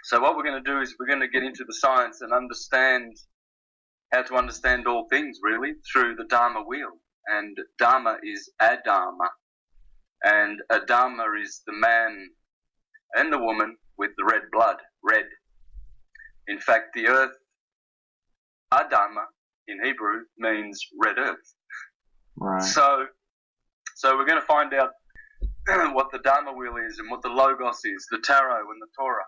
So what we're going to do is we're going to get into the science and understand how to understand all things, really, through the Dharma wheel. And Dharma is Adharma. And Adharma is the man and the woman with the red blood, red. In fact, the earth, Adharma, in Hebrew, means red earth. Right. So we're going to find out what the Dharma wheel is and what the Logos is, the Tarot and the Torah.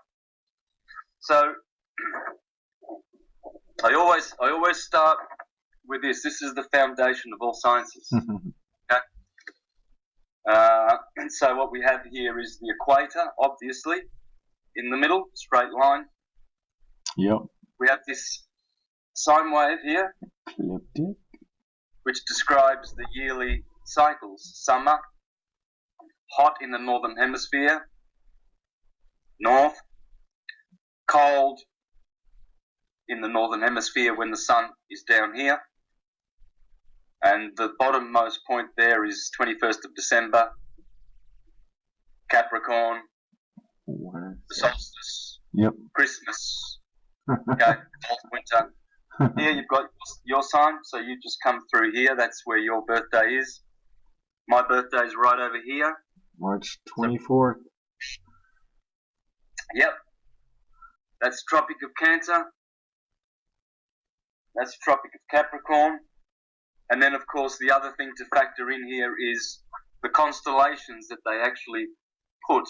So I always start with this. This is the foundation of all sciences. Okay? And so what we have here is the equator, obviously, in the middle, straight line. Yep. We have this sine wave here, Ecliptic. which describes the yearly cycles. Summer, hot in the northern hemisphere, north, cold in the northern hemisphere when the sun is down here. And the bottommost point there is 21st of December, Capricorn, the solstice, Yep. Christmas, okay, cold winter. Here you've got your sign, so you just come through here. That's where your birthday is. My birthday is right over here. March 24th. Yep. That's Tropic of Cancer. That's Tropic of Capricorn. And then, of course, the other thing to factor in here is the constellations that they actually put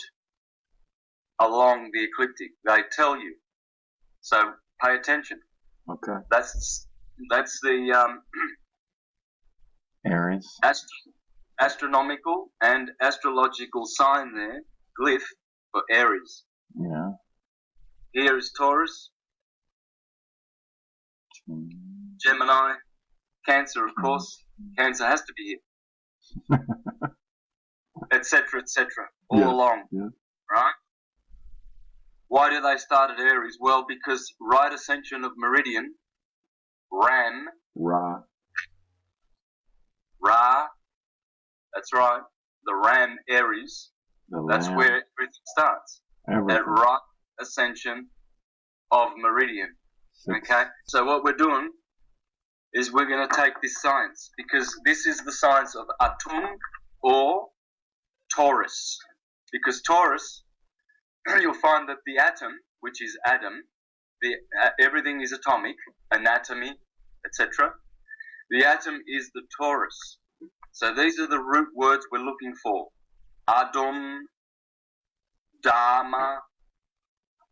along the ecliptic. They tell you. So pay attention. Okay. That's the Aries. astronomical and astrological sign there, glyph for Aries. Yeah. Here is Taurus, Gemini, Cancer, of course. Cancer has to be here, etc., all Yeah. along, Yeah. right? Why do they start at Aries? Well, because right ascension of meridian, Ram, Ra. Ra, that's right, the Ram Aries, The that's Lamb. where everything starts. Everything. At right ascension of meridian. Okay, so what we're doing is we're going to take this science, because this is the science of Atum or Taurus. Because Taurus, you'll find that the atom, which is Adam, everything is atomic, anatomy, etc. The atom is the Taurus. So these are the root words we're looking for. Adum, Dharma,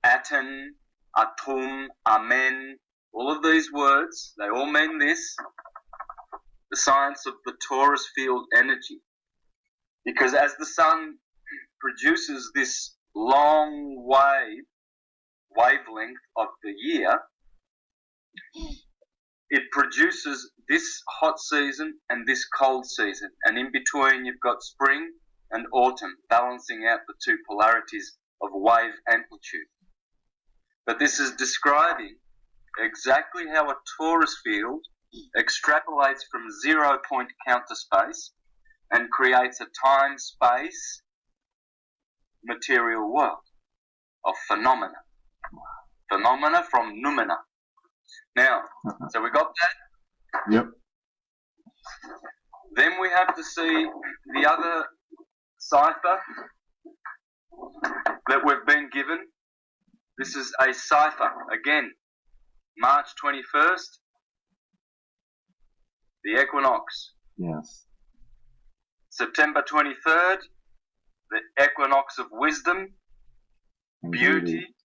Aten, Atum, Amen. All of these words, they all mean this, the science of the Taurus field energy. Because as the sun produces this long wavelength of the year, it produces this hot season and this cold season. And in between you've got spring and autumn, balancing out the two polarities of wave amplitude. But this is describing exactly how a Taurus field extrapolates from 0 point counter space and creates a time-space material world of phenomena. Phenomena from noumena. Now, so we got that? Yep. Then we have to see the other cipher that we've been given. This is a cipher, again, March 21st, the equinox. Yes. September 23rd, the equinox of wisdom, And beauty,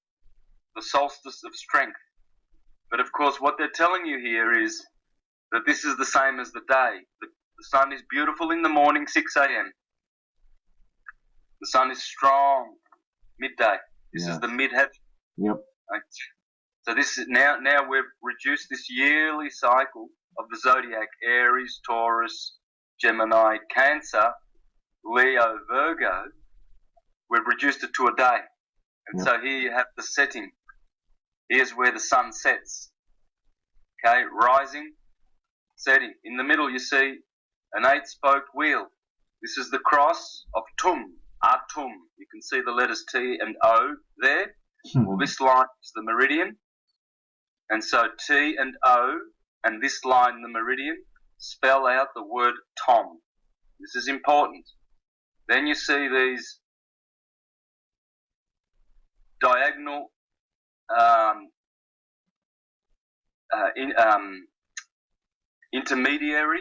the solstice of strength. But of course, what they're telling you here is that this is the same as the day. The sun is beautiful in the morning, 6 a.m. The sun is strong, midday. This is the mid-heaven. Yep. Right? So this is now we've reduced this yearly cycle of the zodiac: Aries, Taurus, Gemini, Cancer, Leo, Virgo. We've reduced it to a day. And so here you have the setting. Here's where the sun sets. Okay, rising, setting. In the middle you see an 8-spoked wheel. This is the cross of Tum, Atum. You can see the letters T and O there. Well, this line is the meridian. And so T and O and this line, the meridian, spell out the word Tom. This is important. Then you see these diagonal intermediary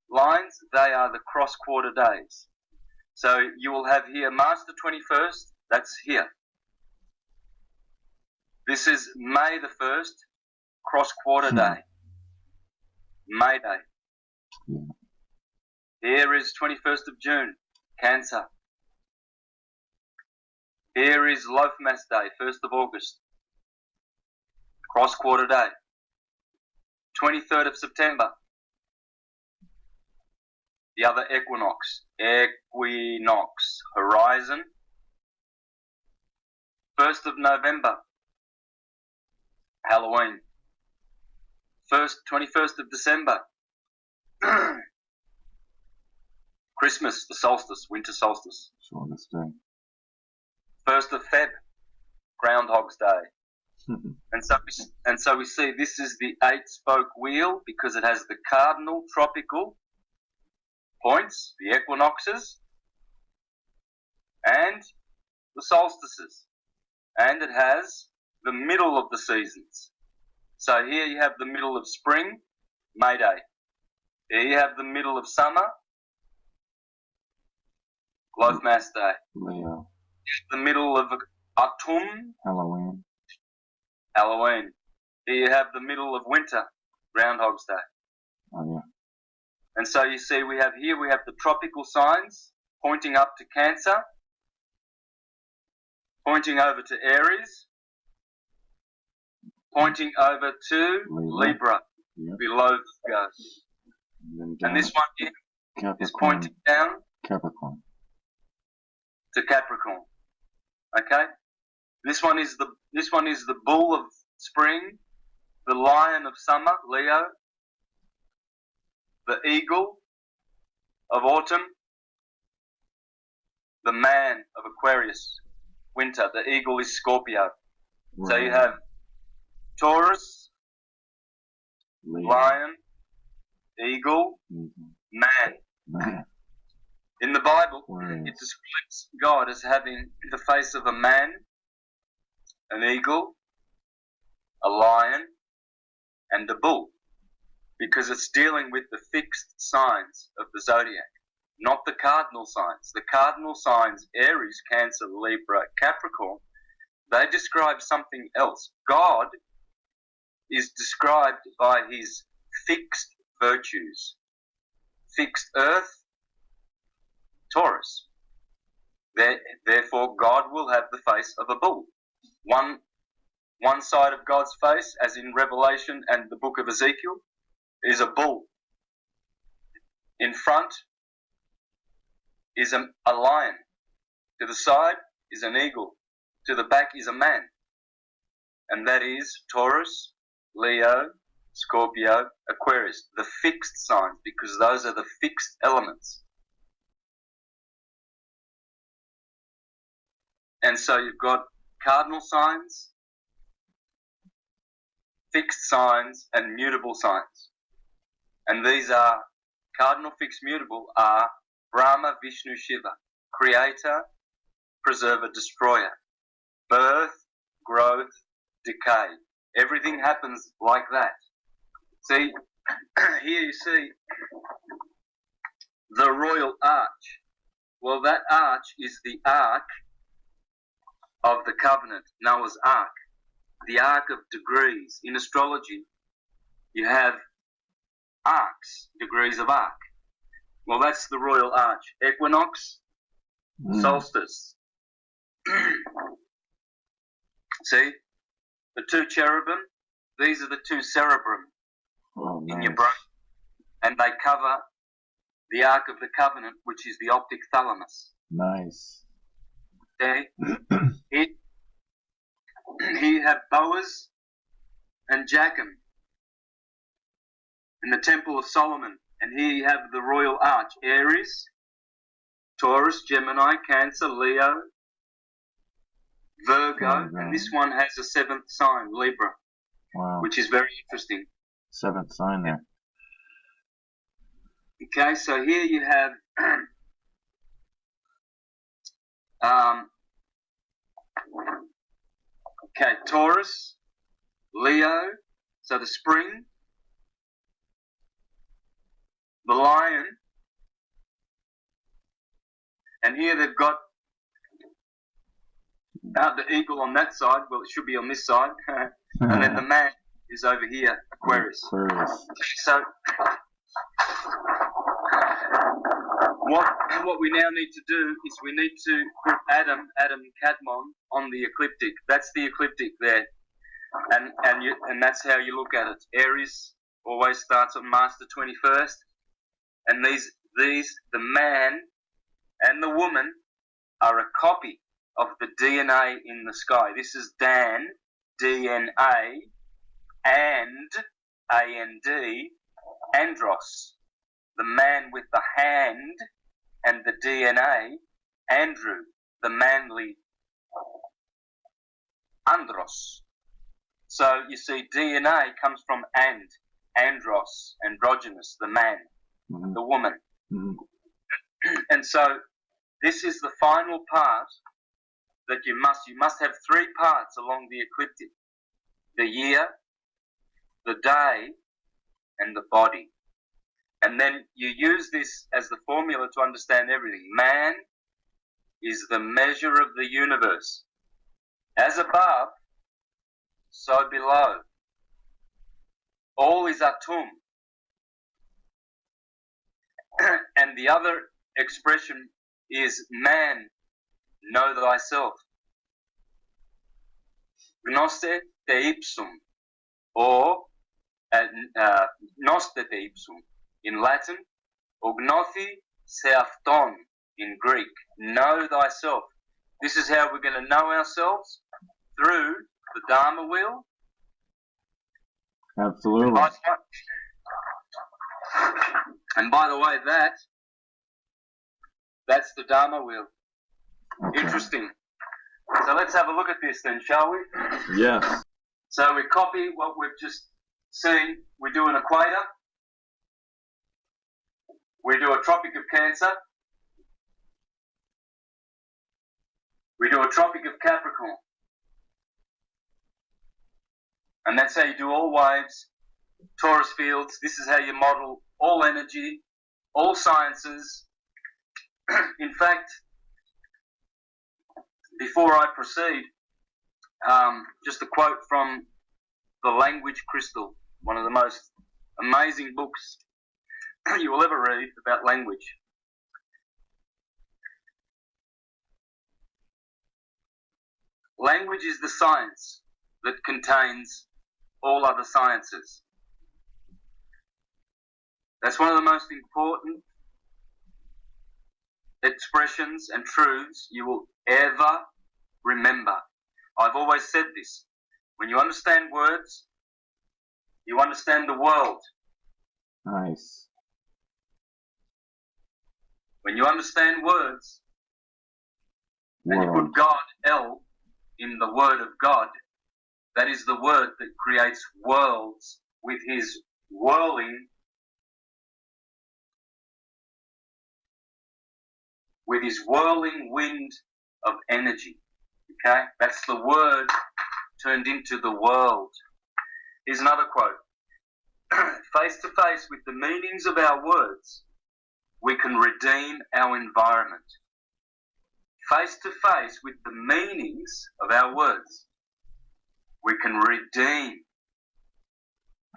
lines. They are the cross-quarter days. So you will have here March the 21st, that's here. This is May the 1st, cross-quarter day. May Day. Yeah. Here is 21st of June, Cancer. Here is Loafmas Day, 1st of August, cross-quarter day. 23rd of September, the other equinox, horizon. 1st of November, Halloween. 21st of December, Christmas, the solstice, winter solstice. Shortest day. 1st of Feb, Groundhog's Day. And so we see this is the 8-spoke wheel because it has the cardinal tropical points, the equinoxes, and the solstices. And it has the middle of the seasons. So here you have the middle of spring, May Day. Here you have the middle of summer, Loafmas Day. Leo. The middle of autumn, Halloween. Halloween. Here you have the middle of winter, Groundhog's Day. Oh yeah. And so you see we have the tropical signs pointing up to Cancer, pointing over to Aries, pointing over to Libra, Yep. below the goes. And this one here Capricorn. is pointing down Capricorn. to Capricorn. Okay? This one is the bull of spring, the lion of summer, Leo, the eagle of autumn, the man of Aquarius, winter. The eagle is Scorpio. Right. So you have Taurus, Leo. lion, eagle, man. Man. In the Bible, Aquarius. it describes God as having the face of a man, an eagle, a lion, and a bull, because it's dealing with the fixed signs of the zodiac, not the cardinal signs. The cardinal signs, Aries, Cancer, Libra, Capricorn, they describe something else. God is described by his fixed virtues. Fixed earth, Taurus. Therefore, God will have the face of a bull. One side of God's face, as in Revelation and the book of Ezekiel, is a bull. In front is a lion. To the side is an eagle. To the back is a man. And that is Taurus, Leo, Scorpio, Aquarius, the fixed signs, because those are the fixed elements. And so you've got cardinal signs, fixed signs, and mutable signs. And these are, cardinal, fixed, mutable are Brahma, Vishnu, Shiva, creator, preserver, destroyer, birth, growth, decay. Everything happens like that. See, here you see the royal arch. Well, that arch is the ark of the covenant, Noah's ark, the ark of degrees. In astrology, you have arcs, degrees of arc. Well, that's the royal arch. Equinox, solstice. See, the two cherubim, these are the two cerebrum in your brain, and they cover the ark of the covenant, which is the optic thalamus. Nice. Okay. Here you have Boaz and Jachin in the Temple of Solomon. And here you have the royal arch. Aries, Taurus, Gemini, Cancer, Leo, Virgo, and this one has a seventh sign, Libra, Wow. which is very interesting. Seventh sign there. Okay, so here you have Taurus, Leo, so the spring, the lion, and here they've got the eagle on that side. Well, it should be on this side, and then the man is over here, Aquarius. Aquarius. So what we now need to do is we need to put Adam Kadmon on the ecliptic. That's the ecliptic there, and that's how you look at it. Aries always starts on March the 21st, and these the man and the woman are a copy of the DNA in the sky. This is Dan, DNA, and A-N-D, Andros, the man with the hand and the DNA, Andrew, the manly Andros. So you see, DNA comes from andros, androgynous, the man, the woman. And so this is the final part that you must have three parts along the ecliptic: the year, the day, and the body. And then you use this as the formula to understand everything. Man is the measure of the universe. As above, so below. All is Atum. And the other expression is man, know thyself. Gnoste te ipsum, or gnoste te ipsum in Latin, or gnothi se afton in Greek. Know thyself. This is how we're going to know ourselves, through the Dharma wheel. Absolutely. And by the way, that's the Dharma wheel. Okay. Interesting. So let's have a look at this then, shall we? Yes. So we copy what we've just seen. We do an equator. We do a Tropic of Cancer. We do a Tropic of Capricorn. And that's how you do all waves, Taurus fields. This is how you model all energy, all sciences. In fact, before I proceed, just a quote from The Language Crystal, one of the most amazing books you will ever read about language. Language is the science that contains all other sciences. That's one of the most important expressions and truths you will ever remember. I've always said this. When you understand words, you understand the world. Nice. When you understand words, and you put God, L, in the word of God, that is the word that creates worlds with his whirling, wind of energy. Okay? That's the word turned into the world. Here's another quote. Face to face with the meanings of our words, we can redeem our environment. Face to face with the meanings of our words, we can redeem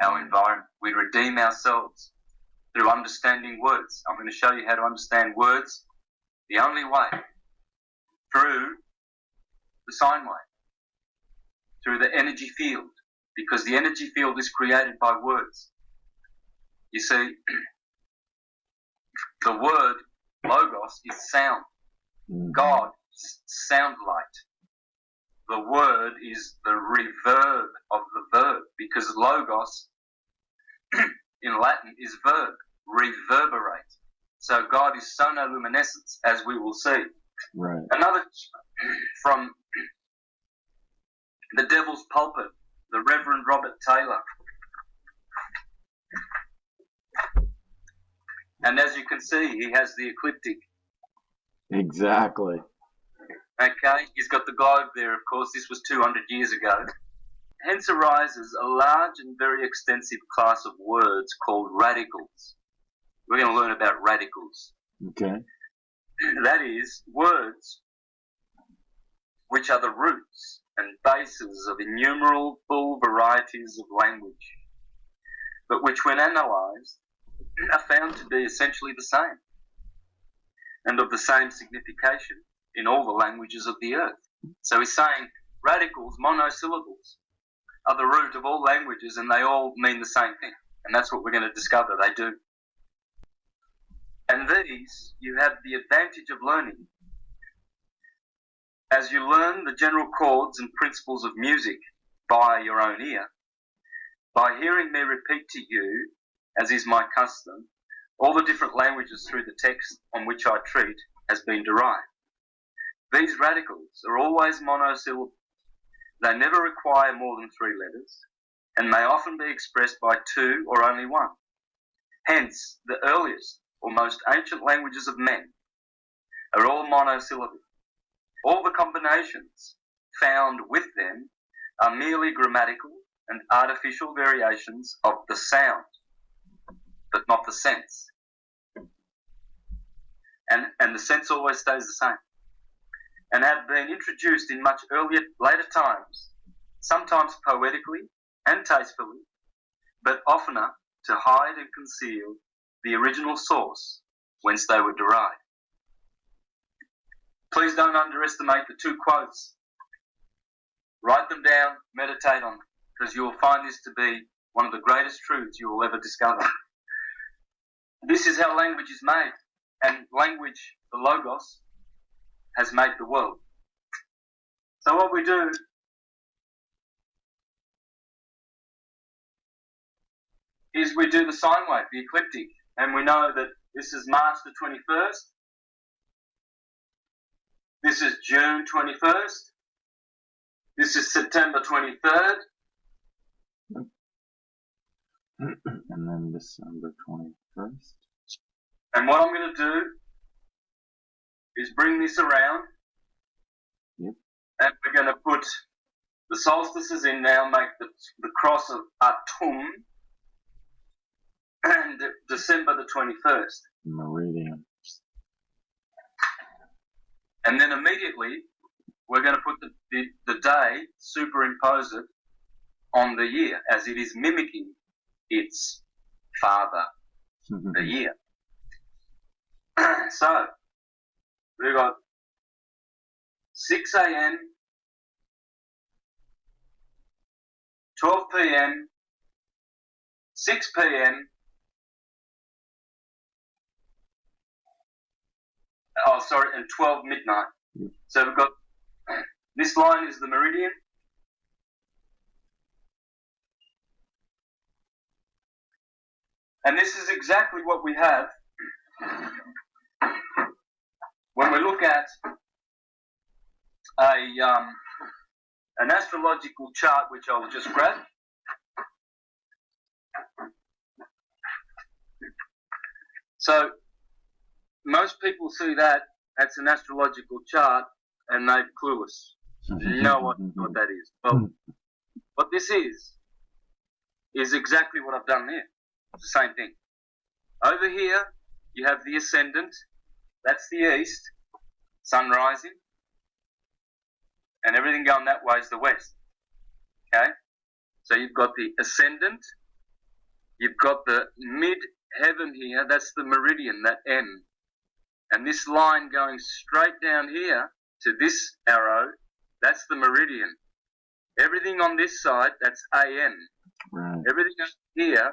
our environment. We redeem ourselves through understanding words. I'm going to show you how to understand words the only way, through the sine wave, through the energy field, because the energy field is created by words. You see, the word logos is sound. God is sound light. The word is the reverb of the verb, because logos in Latin is verb, reverberate. So God is sonoluminescence, as we will see. Right. Another from The Devil's Pulpit, the Reverend Robert Taylor. And as you can see, he has the ecliptic. Exactly. Okay, he's got the globe there, of course. This was 200 years ago. Hence arises a large and very extensive class of words called radicals. We're going to learn about radicals. Okay. That is, words which are the roots and bases of innumerable varieties of language, but which when analysed are found to be essentially the same and of the same signification in all the languages of the earth. So he's saying radicals, monosyllables, are the root of all languages and they all mean the same thing. And that's what we're going to discover they do. And these you have the advantage of learning as you learn the general chords and principles of music by your own ear, by hearing me repeat to you, as is my custom, all the different languages through the text on which I treat has been derived. These radicals are always monosyllables. They never require more than 3 letters, and may often be expressed by 2 or only 1. Hence, the earliest or most ancient languages of men are all monosyllabic. All the combinations found with them are merely grammatical and artificial variations of the sound, but not the sense. And the sense always stays the same. And have been introduced in much later times, sometimes poetically and tastefully, but oftener to hide and conceal the original source whence they were derived. Please don't underestimate the 2 quotes. Write them down, meditate on them, because you will find this to be one of the greatest truths you will ever discover. This is how language is made, and language, the Logos, has made the world. So what we do is we do the sine wave, the ecliptic, and we know that this is March the 21st, this is June 21st, this is September 23rd, And then December 21st. and what I'm going to do is bring this around, Yep. and we're going to put the solstices in now, make the cross of Atum, and December the 21st. Meridian. And then immediately, we're going to put the day, superimpose it on the year, as it is mimicking its father, the year. So, we've got 6 a.m., 12 p.m., 6 p.m., and 12 midnight. So we've got, this line is the meridian. And this is exactly what we have when we look at an astrological chart, which I will just grab. So most people see that's an astrological chart, and they're clueless. Know what that is. Well, what this is exactly what I've done there. It's the same thing. Over here, you have the ascendant. That's the east, sun rising, and everything going that way is the west. Okay? So you've got the ascendant. You've got the mid-heaven here. That's the meridian, that M. And this line going straight down here to this arrow, that's the meridian. Everything on this side, that's AM. Right. Everything here,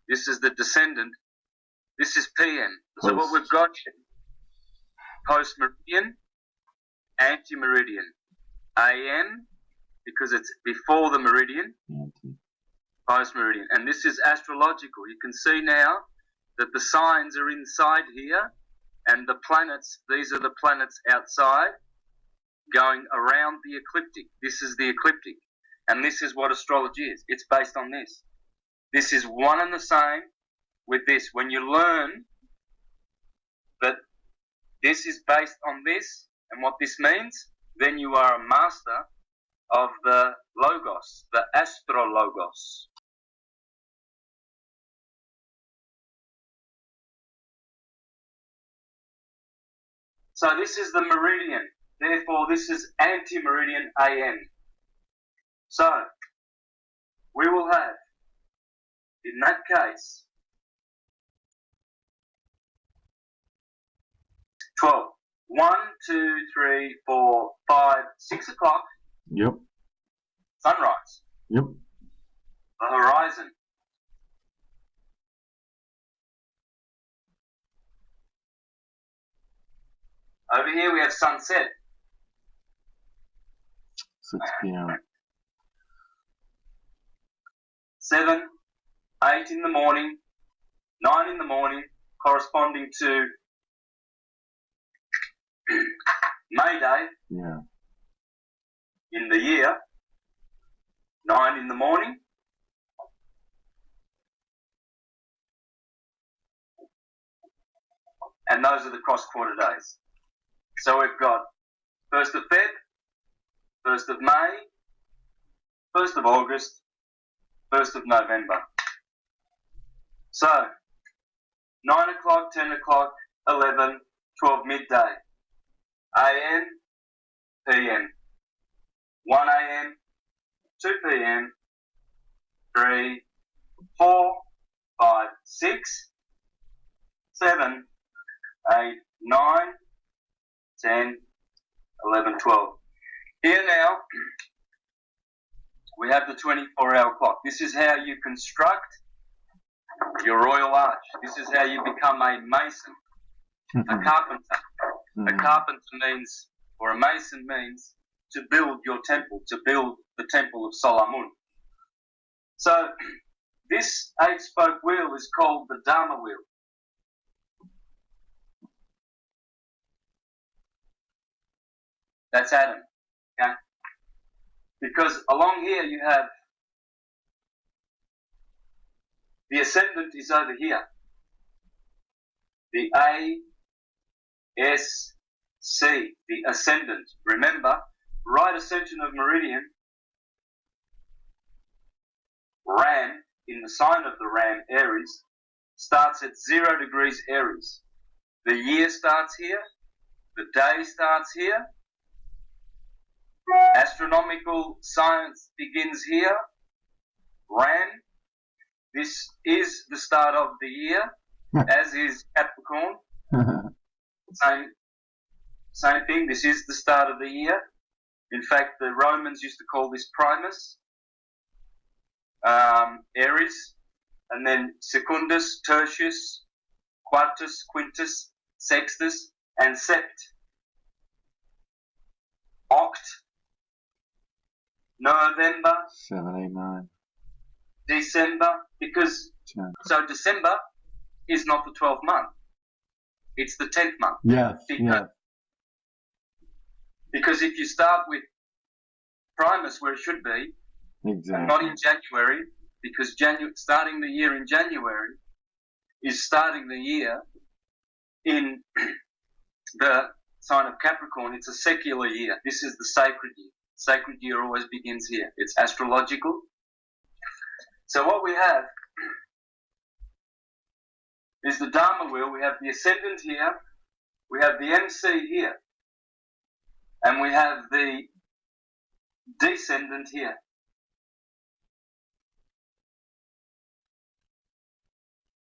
this is the descendant. This is PM. So what we've got here, post-meridian, anti-meridian. AM, because it's before the meridian, post-meridian. And this is astrological. You can see now that the signs are inside here, and the planets, these are the planets outside, going around the ecliptic. This is the ecliptic. And this is what astrology is. It's based on this. This is one and the same with this. When you learn that this is based on this and what this means, then you are a master of the Logos, the Astrologos. So this is the meridian. Therefore, this is anti-meridian AM. So, we will have, in that case, 12. 1, 2, 3, 4, 5, 6 o'clock. Yep. Sunrise. Yep. The horizon. Over here we have sunset. 6 p.m. 7, 8 in the morning, 9 in the morning, corresponding to May Day. Yeah. In the year, 9 in the morning, and those are the cross-quarter days. So we've got 1st of Feb, 1st of May, 1st of August, 1st of November. So, 9 o'clock, 10 o'clock, 11, 12 midday, AM, PM, 1 AM, 2 PM, 3, 4, 5, 6, 7, 8, 9, 10, 11, 12. Here now, we have the 24-hour clock. This is how you construct your royal arch. This is how you become a mason, a carpenter. A carpenter means, or a mason means, to build your temple, to build the temple of Solomon. So, this 8-spoke wheel is called the Dharma wheel. That's Adam, okay? Because along here you have the ascendant is over here. The A-S-C, the ascendant. Remember, right ascension of meridian, Ram, in the sign of the Ram, Aries, starts at 0 degrees Aries. The year starts here, the day starts here, astronomical science begins here, Ram, this is the start of the year, as is Capricorn, same thing, this is the start of the year. In fact, the Romans used to call this Primus, Aries, and then Secundus, Tertius, Quartus, Quintus, Sextus, and Sept. Oct, November, 7, 8, 9, December, because 10. so December is not the 12th month, it's the 10th month. Yes, yes. Because if you start with Primus where it should be, Exactly. and not in January, because starting the year in January is starting the year in the sign of Capricorn. It's a secular year. This is the sacred year. Sacred year always begins here. It's astrological. So what we have is the Dharma wheel. We have the ascendant here. We have the MC here. And we have the descendant here.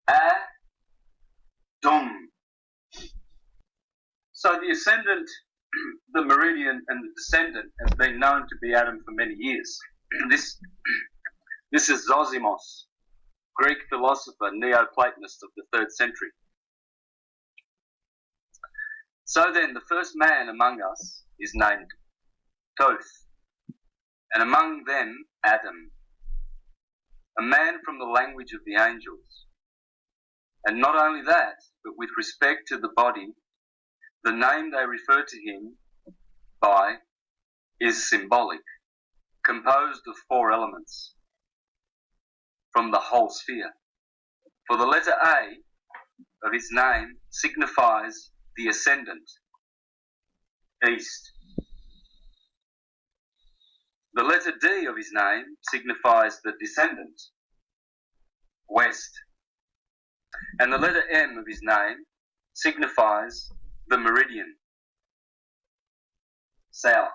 Adum. So the ascendant, the meridian, and the descendant has been known to be Adam for many years. This is Zosimos, Greek philosopher, Neoplatonist of the 3rd century. So then, the first man among us is named Toth, and among them Adam, a man from the language of the angels. And not only that, but with respect to the body, the name they refer to him by is symbolic. composed of 4 elements from the whole sphere. For the letter A of his name signifies the ascendant, east. The letter D of his name signifies the descendant, west. And the letter M of his name signifies the meridian, south.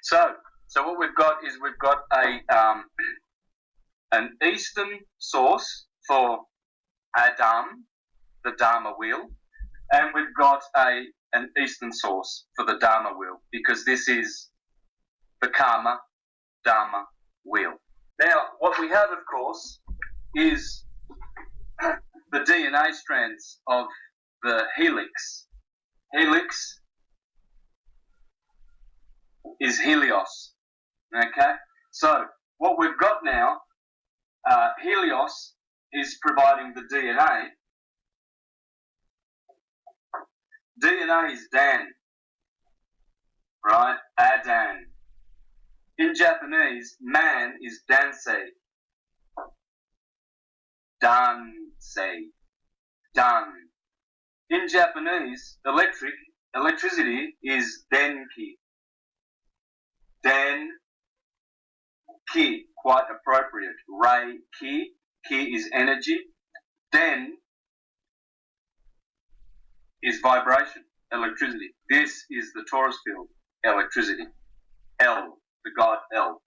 So what we've got is we've got an eastern source for Adam, the Dharma wheel, and we've got an eastern source for the Dharma wheel, because this is the Karma Dharma wheel. Now, what we have, of course, is the DNA strands of the helix. Helix is Helios. Okay? So, what we've got now, Helios is providing the DNA. DNA is Dan, right? Adan. In Japanese, man is Dansei. Dansei. Dan. In Japanese, electricity is Denki. Den-ki, quite appropriate. Rei-ki, ki is energy. Den is vibration, electricity. This is the torus field, electricity. El, the god El.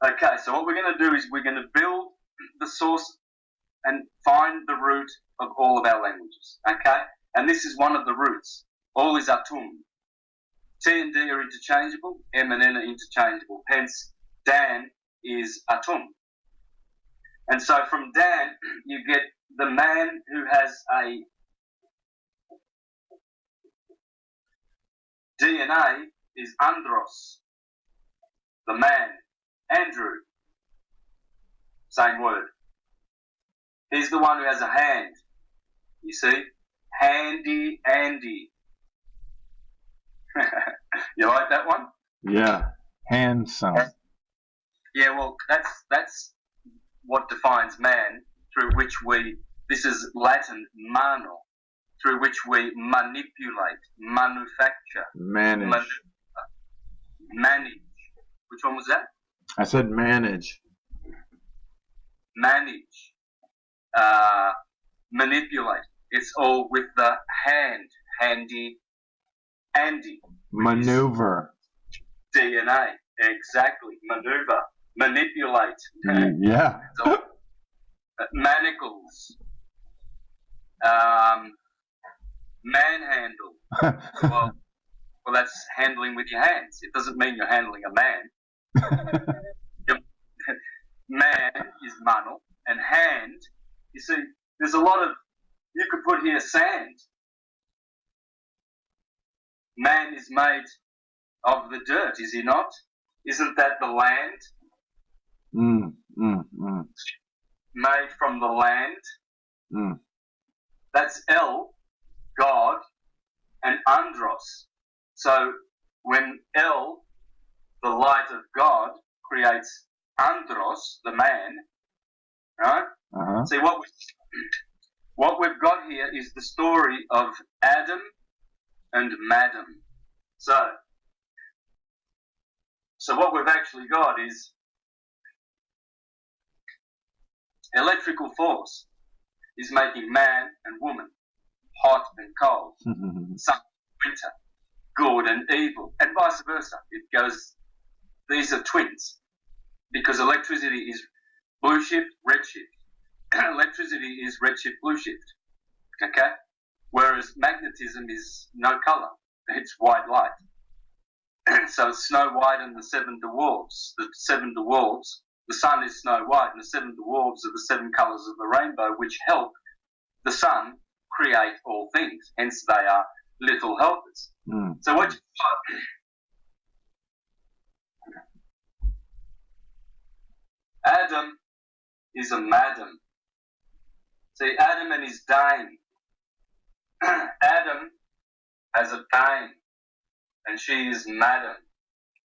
Okay, so what we're going to do is we're going to build the source and find the root of all of our languages. Okay? And this is one of the roots. All is Atum. T and D are interchangeable, M and N are interchangeable. Hence, Dan is Atum. And so from Dan, you get the man who has a DNA is Andros, the man. Andrew, same word. He's the one who has a hand. You see? Handy Andy. You like that one? Yeah. Handsome. Yeah, well, that's what defines man, through which this is Latin mano, through which we manipulate, manufacture, Manage. manage. Which one was that? I said manage. Manage, manipulate. It's all with the hand, handy, Andy. Maneuver. DNA, exactly. Maneuver, manipulate. Yeah. So, manacles, manhandle. Well, that's handling with your hands. It doesn't mean you're handling a man. Man is mano, and hand, you see, there's a lot of, you could put here sand. Man is made of the dirt, is he not? Isn't that the land? Made from the land. That's El, God, and Andros. So when El, the light of God, creates Andros, the man, right? Uh-huh. See, what we've got here is the story of Adam and Madam. So what we've actually got is electrical force is making man and woman, hot and cold, summer, winter, good and evil, and vice versa. It goes, these are twins, because electricity is blue shift, red shift. Electricity is red shift, blue shift, okay? Whereas magnetism is no color, it's white light. So Snow White and the Seven Dwarfs. The Seven Dwarfs, the sun is Snow White, and the Seven Dwarfs are the 7 colors of the rainbow, which help the sun create all things. Hence, they are little helpers. So what you got? Adam is a madam. See, Adam and his dame. Adam has a dame, and she is madam.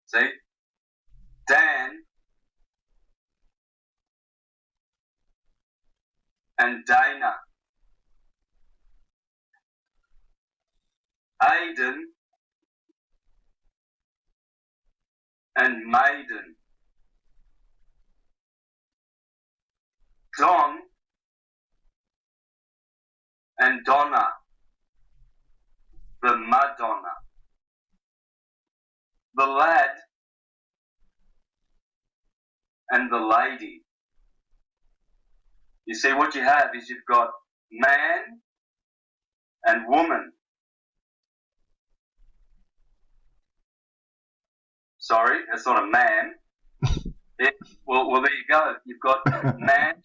See, Dan, and Dana. Aiden and Maiden. Don and Donna, the Madonna. The lad and the lady. You see, what you have is you've got man and woman. Sorry, that's not a man. Well, there you go. You've got man,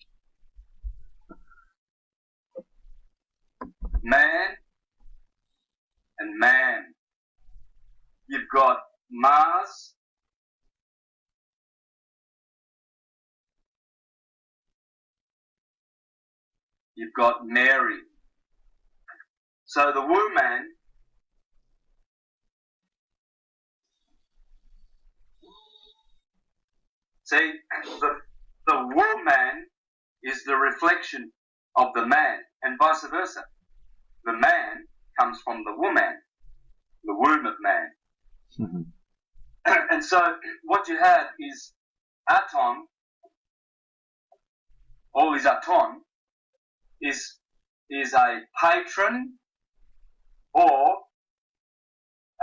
and man. You've got Mars, you've got Mary. So the woman see, the woman is the reflection of the man, and vice versa. The man comes from the woman, the womb of man. Mm-hmm. And so what you have is Aton, or is Aton, is a patron or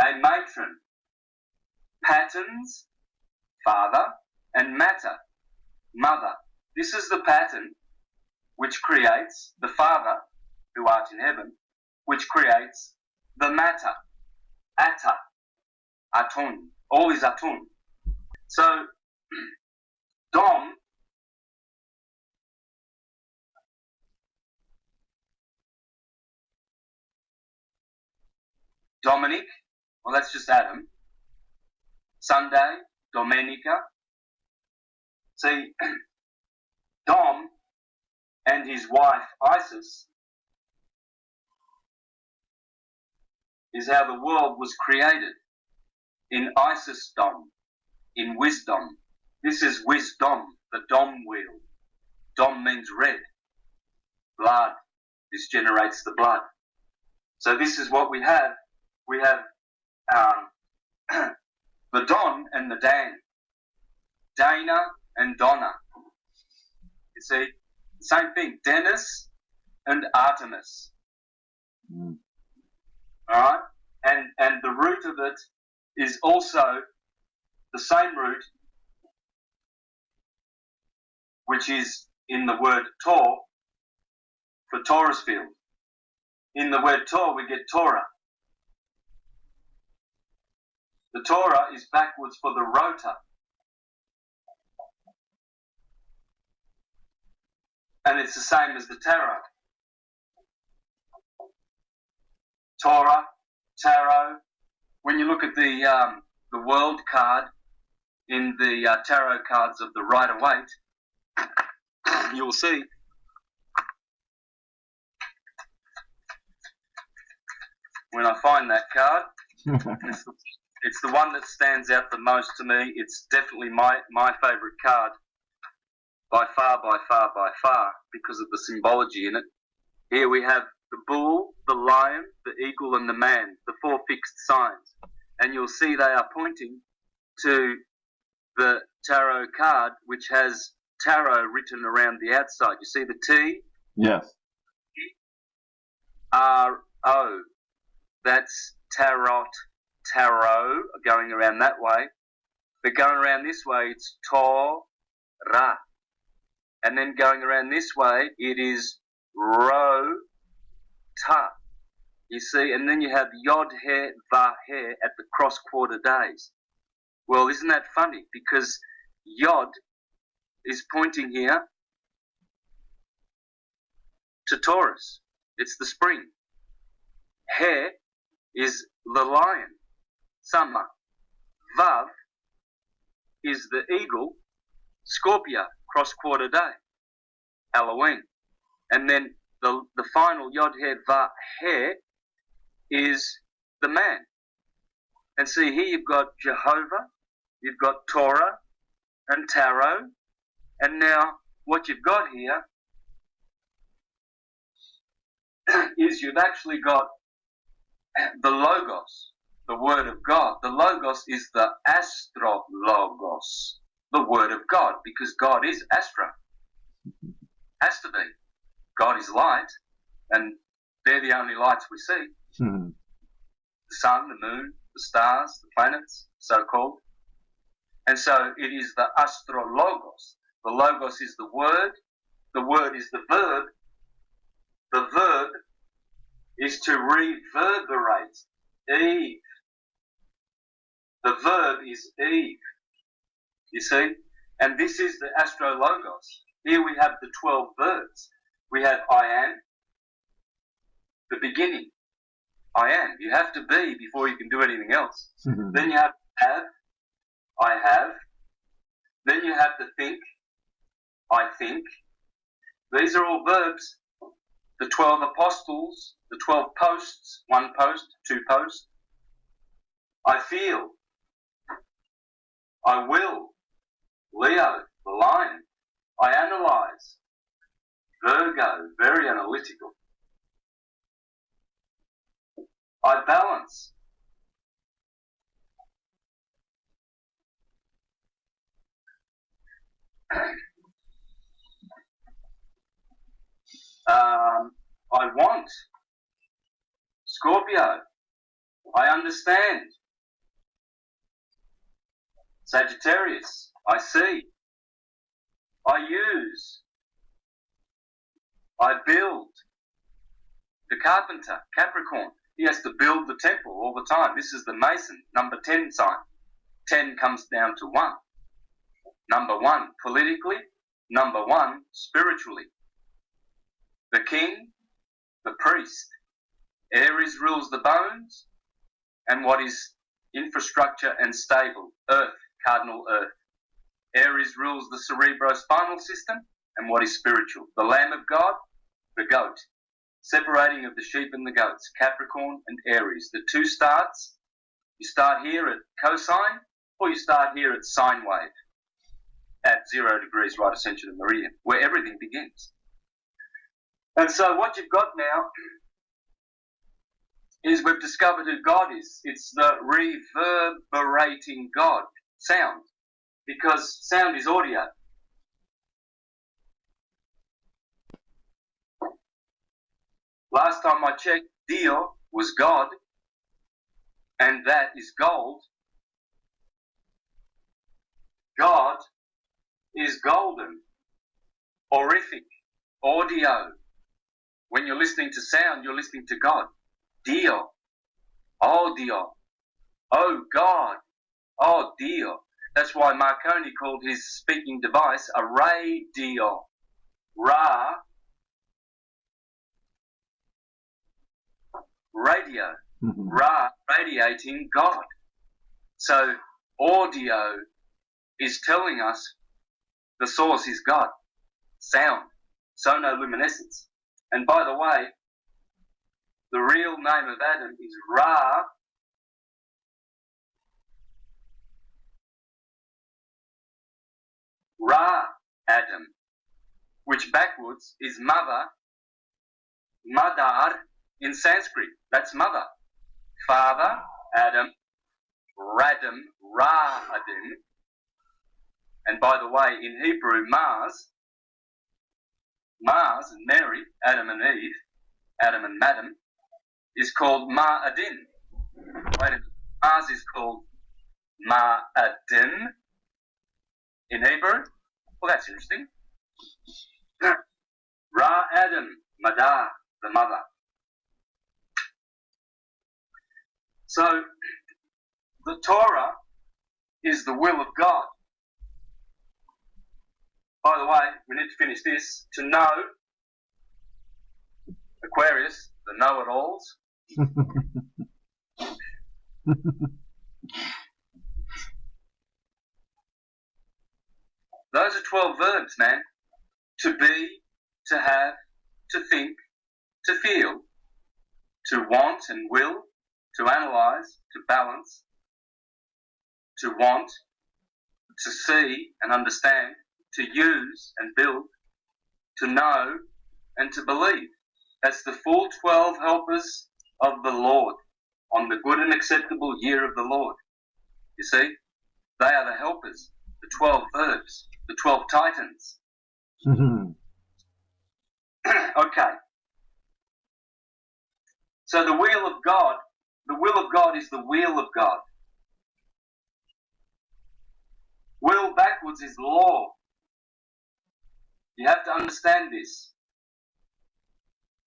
a matron. Patterns, father, and matter, mother. This is the pattern which creates the Father, who art in heaven, which creates the matter, Atta, Aton. All is Aton. So, Dom Dominic, well, that's just Adam. Sunday, Domenica. See, Dom and his wife Isis is how the world was created. In Isis Dom, in wisdom. This is wisdom, the Dom wheel. Dom means red, blood. This generates the blood. So this is what we have. We have the Don and the Dan, Dana and Donna. You see, same thing, Dennis and Artemis. Mm. All right, and the root of it is also the same root, which is in the word Tor for Torah's field. In the word Tor, we get Torah. The Torah is backwards for the rota. And it's the same as the tarot. Torah, tarot. When you look at the world card in the tarot cards of the Rider-Waite, you'll see when I find that card, it's the one that stands out the most to me. It's definitely my favourite card by far, because of the symbology in it. Here we have the bull, the lion, the eagle, and the man, the four fixed signs. And you'll see they are pointing to the tarot card, which has tarot written around the outside. You see the T? Yes. R-O. That's tarot, going around that way. But going around this way, it's Torah. And then going around this way, it is Ro-Ta. You see, and then you have Yod-He, Va-He at the cross-quarter days. Well, isn't that funny? Because Yod is pointing here to Taurus. It's the spring. He is the lion, summer. Vav is the eagle, Scorpio, cross-quarter day, Halloween. And then the final Yod-He, Va-He is the man. And see, here you've got Jehovah, you've got Torah, and tarot. And now what you've got here is you've actually got the Logos, the Word of God. The Logos is the Astrologos, the Word of God, because God is Astra. Has to be. God is light, and they're the only lights we see. Hmm. The sun, the moon, the stars, the planets, so-called. And so it is the Astrologos. The Logos is the Word is the verb. The verb is to reverberate. Eve. The verb is Eve. You see? And this is the Astrologos. Here we have the 12 verbs. We have I am, the beginning. I am. You have to be before you can do anything else. Then you have I have. Then you have to think, I think. These are all verbs. The 12 apostles, the 12 posts, 1 post, 2 posts. I feel. I will. Leo, the lion. I analyze. Virgo, very analytical. I balance. I want. Scorpio. I understand. Sagittarius. I see. I use. I build. The carpenter. Capricorn. He has to build the temple all the time. This is the Mason, number 10 sign. 10 comes down to 1. Number 1 politically. Number 1 spiritually. The king, the priest. Aries rules the bones and what is infrastructure and stable. Earth, cardinal earth. Aries rules the cerebrospinal system and what is spiritual. The Lamb of God, the goat. Separating of the sheep and the goats. Capricorn and Aries. The 2 starts. You start here at cosine or you start here at sine wave at 0 degrees right ascension of meridian, where everything begins. And so what you've got now is we've discovered who God is. It's the reverberating God, sound, because sound is audio. Last time I checked, Dio was God, and that is gold. God is golden, horrific, audio. When you're listening to sound, you're listening to God. Dio. Oh, Dio. Oh, God. Oh, Dio. That's why Marconi called his speaking device a radio. Ra. Radio. Ra. Radiating God. So, audio is telling us the source is God. Sound. Sonoluminescence. And by the way, the real name of Adam is Ra. Ra Adam, which backwards is mother, Madar in Sanskrit. That's mother. Father, Adam, Radam, Ra Adam. And by the way, in Hebrew, Mars and Mary, Adam and Eve, Adam and Madam, is called Ma'adin. Wait a minute. Mars is called Ma'adin in Hebrew. Well, that's interesting. Ra Adam, Madar, the mother. So, the Torah is the will of God. By the way, we need to finish this. To know, Aquarius, the know-it-alls. Those are 12 verbs, man. To be, to have, to think, to feel, to want and will, to analyze, to balance, to want, to see and understand, to use and build, to know and to believe. That's the full 12 helpers of the Lord on the good and acceptable year of the Lord. You see, they are the helpers, the 12 verbs, the 12 titans. Okay. So the will of God is the wheel of God. Will backwards is law. You have to understand this.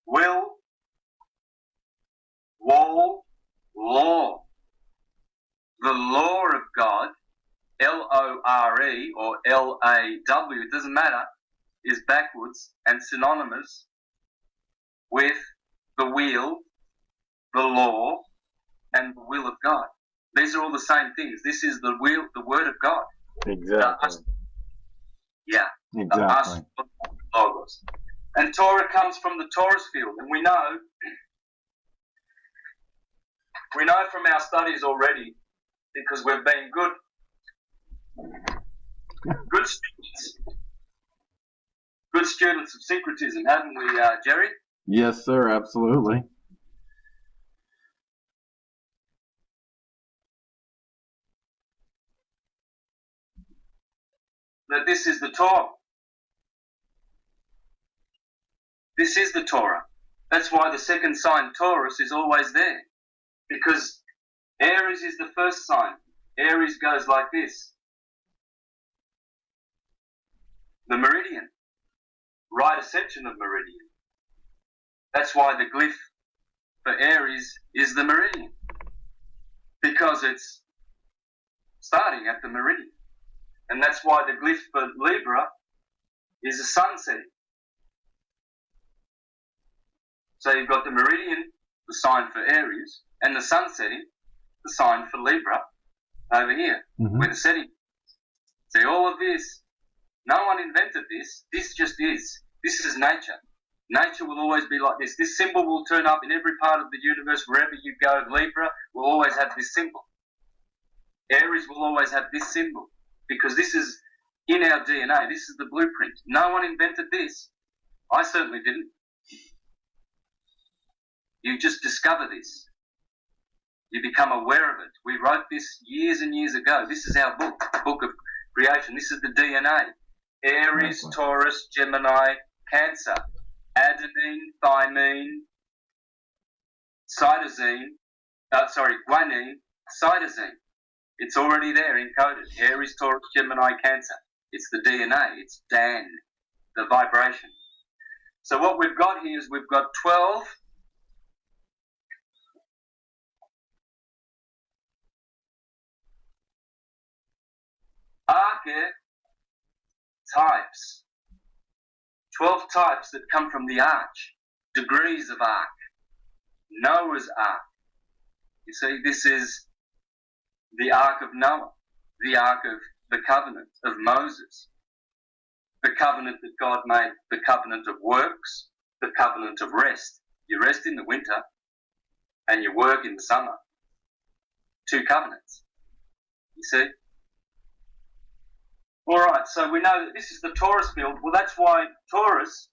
Will, wall, law. The law of God, L-O-R-E or L-A-W, it doesn't matter, is backwards and synonymous with the wheel, the law, and the will of God. These are all the same things. This is the will, the word of God. Exactly. Yeah. Exactly. Logos. And Torah comes from the Torah's field, and we know from our studies already, because we've been good students of syncretism, haven't we, Jerry? Yes, sir. Absolutely. That this is the Torah. This is the Torah. That's why the second sign, Taurus, is always there. Because Aries is the first sign. Aries goes like this. The meridian. Right ascension of meridian. That's why the glyph for Aries is the meridian. Because it's starting at the meridian. And that's why the glyph for Libra is a sun setting. So you've got the meridian, the sign for Aries, and the sun setting, the sign for Libra, over here, where the setting is. See, all of this, no one invented this. This just is. This is nature. Nature will always be like this. This symbol will turn up in every part of the universe, wherever you go. Libra will always have this symbol. Aries will always have this symbol, because this is in our DNA. This is the blueprint. No one invented this. I certainly didn't. You just discover this. You become aware of it. We wrote this years and years ago. This is our book, the book of creation. This is the DNA. Aries, Taurus, Gemini, Cancer, adenine, thymine, guanine, cytosine. It's already there encoded. Aries, Taurus, Gemini, Cancer. It's the DNA. It's Dan, the vibration. So what we've got here is we've got 12 archetypes. 12 types that come from the arch. Degrees of ark. Noah's ark. You see, this is the ark of Noah. The ark of the covenant of Moses. The covenant that God made. The covenant of works. The covenant of rest. You rest in the winter and you work in the summer. 2 covenants. You see? All right, so we know that this is the Taurus field. Well, that's why Taurus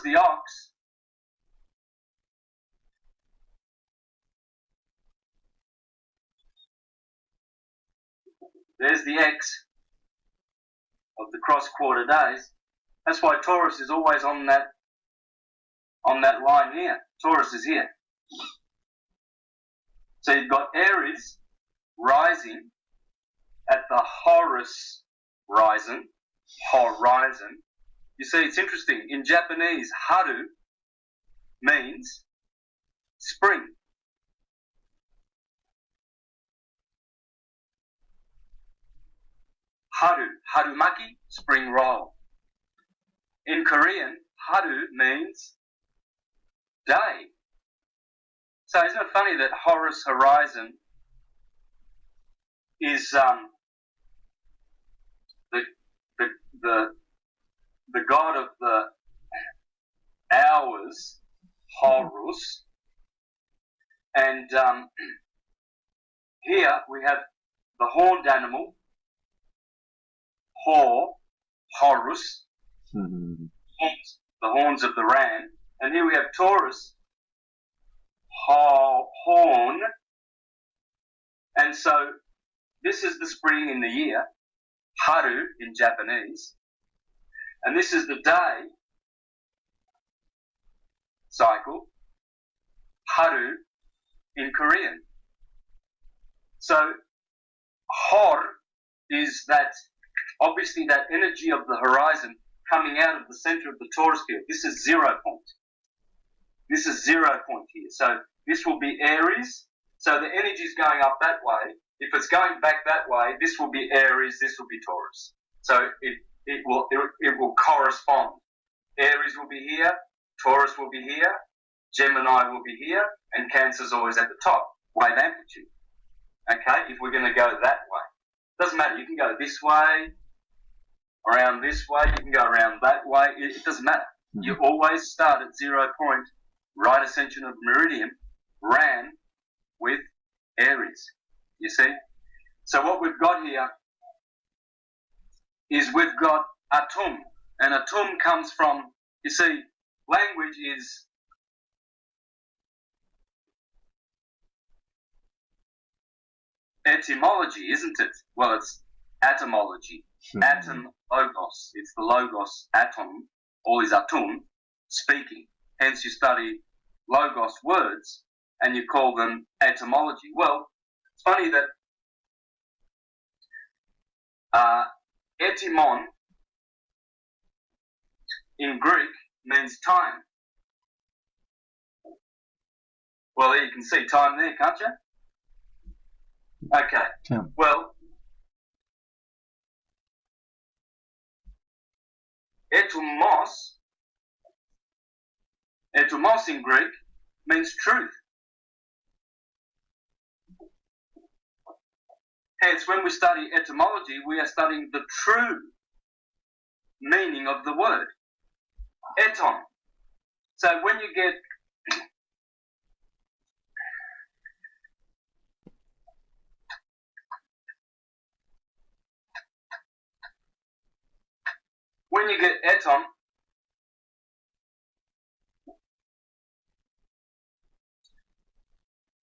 the ox, there's the X of the cross-quarter days. That's why Taurus is always on that line here. Taurus is here. So you've got Aries rising at the Horus horizon. You see, it's interesting. In Japanese, haru means spring. Harumaki, spring roll. In Korean, haru means day. So isn't it funny that Horus horizon is the god of the hours, Horus, and here we have the horned animal, Horus, Mhm. the horns of the ram. And here we have Taurus, horn. And so this is the spring in the year, Haru in Japanese. And this is the day cycle, Haru in Korean. So Hor is that, obviously, that energy of the horizon coming out of the center of the Taurus field. This is 0 point. This is 0 point here. So this will be Aries. So the energy is going up that way. If it's going back that way, this will be Aries, this will be Taurus. So it will correspond. Aries will be here, Taurus will be here, Gemini will be here, and Cancer's always at the top. Wave amplitude. Okay, if we're going to go that way. Doesn't matter, you can go this way, around this way, you can go around that way, it doesn't matter. You always start at 0 point, right ascension of meridian, ran with Aries, you see? So what we've got here is we've got Atum, and Atum comes from, you see, language is etymology, isn't it? Well, it's atomology. Atom, logos. It's the logos, atom, all is atum, speaking. Hence you study logos words and you call them etymology. Well, it's funny that etymon in Greek means time. Well, there you can see time there, can't you? Okay. Tim. Well, etumos in Greek means truth. Hence, when we study etymology, we are studying the true meaning of the word. Eton. So when you get eton,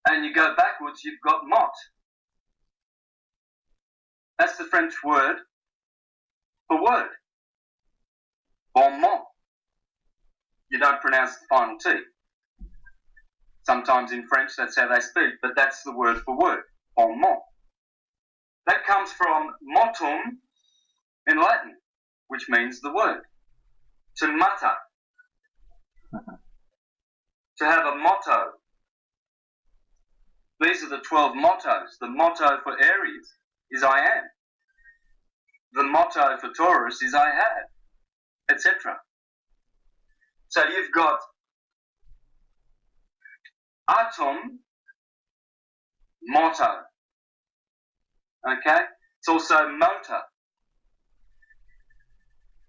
and you go backwards, you've got mot. That's the French word for word. Bon mot. You don't pronounce the final T. Sometimes in French that's how they speak, but that's the word for word. Bon mot. That comes from motum in Latin, which means the word. To mutter. To have a motto. These are the 12 mottos. The motto for Aries is I am. The motto for Taurus is I have, etc. So you've got atom, motto. Okay? It's also motor.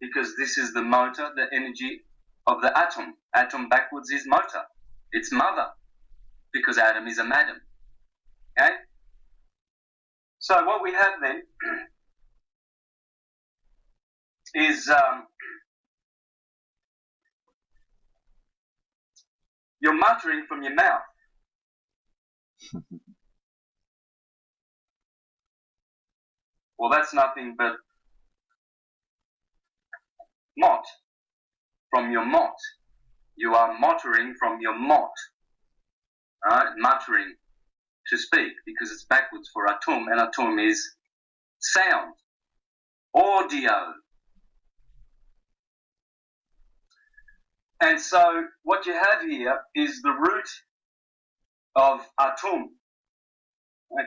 Because this is the motor, the energy of the atom. Atom backwards is motor. It's mother. Because atom is a madam. Okay? So what we have then is you're muttering from your mouth. Well, that's nothing but mot. From your mot. You are muttering from your mot. Alright? Muttering to speak, because it's backwards for atum, and atum is sound. Audio. And so what you have here is the root of atum.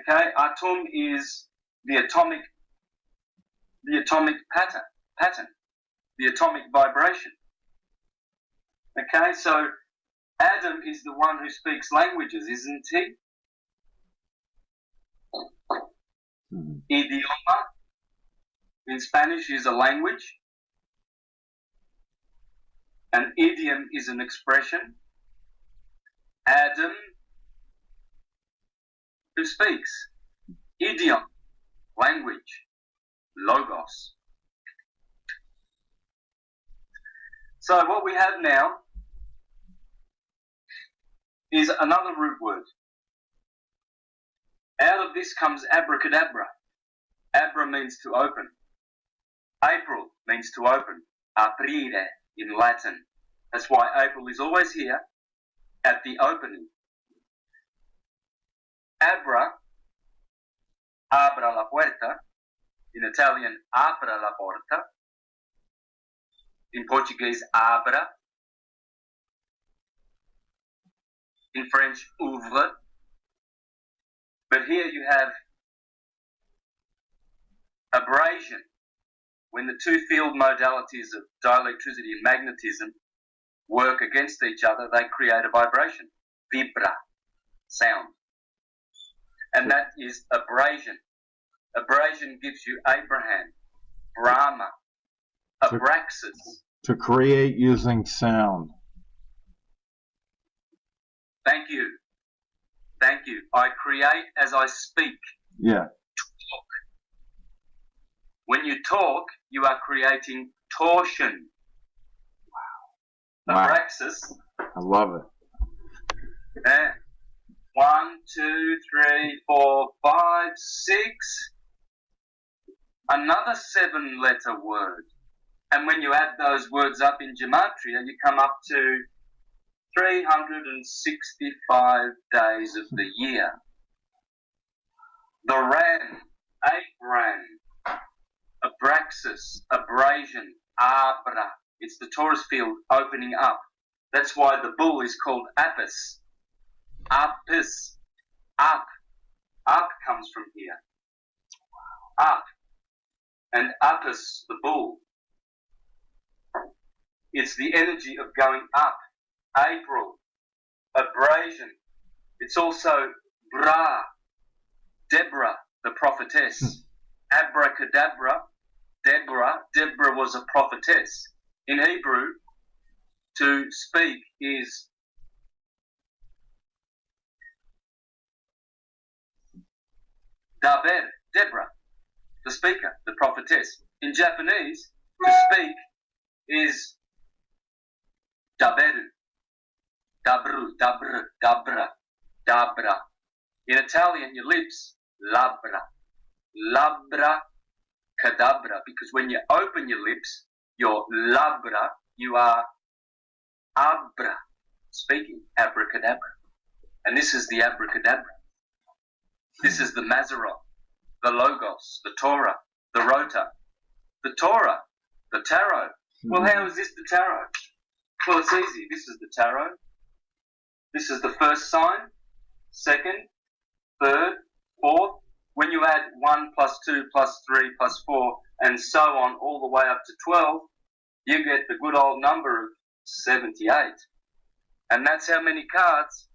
Okay? Atum is the atomic pattern, the atomic vibration. Okay, so Adam is the one who speaks languages, isn't he? Idioma in Spanish is a language. An idiom is an expression. Adam, who speaks. Idiom, logos. So what we have now is another root word. Out of this comes abracadabra. Abra means to open. April means to open. Aprire in Latin. That's why April is always here at the opening. Abra, abra la puerta. In Italian, apra la porta. In Portuguese, abra. In French, ouvre. But here you have abrasion. When the two field modalities of dielectricity and magnetism work against each other, they create a vibration. Vibra, sound. And that is abrasion. Abrasion gives you Abraham, Brahma, Abraxas. To create using sound. Thank you. Thank you. I create as I speak. Yeah. Talk. When you talk, you are creating torsion. Wow. Abraxas. I love it. 1, 2, 3, 4, 5, 6. Another 7-letter word. And when you add those words up in gematria, you come up to 365 days of the year. The Ran, Abram, Abraxas, abrasion, Abra. It's the Taurus field opening up. That's why the bull is called Apis. Apis. Up. Up comes from here. Up. And Apis, the bull. It's the energy of going up. April. Abrasion. It's also Bra. Deborah, the prophetess. Abracadabra. Deborah was a prophetess. In Hebrew, to speak is Daber, Deborah, the speaker, the prophetess. In Japanese, to speak is Daberu, Dabru, Dabr, Dabra, Dabra. In Italian, your lips, Labra, Labra, Cadabra, because when you open your lips, your labra, you are abra, speaking, abracadabra. And this is the abracadabra. This is the Mazzaroth, the Logos, the Torah, the Rota, the Torah, the Tarot. Well, how is this the Tarot? Well, it's easy. This is the Tarot. This is the first sign, second, third, fourth. When you add 1 plus 2 plus 3 plus 4 and so on all the way up to 12, you get the good old number of 78. And that's how many cards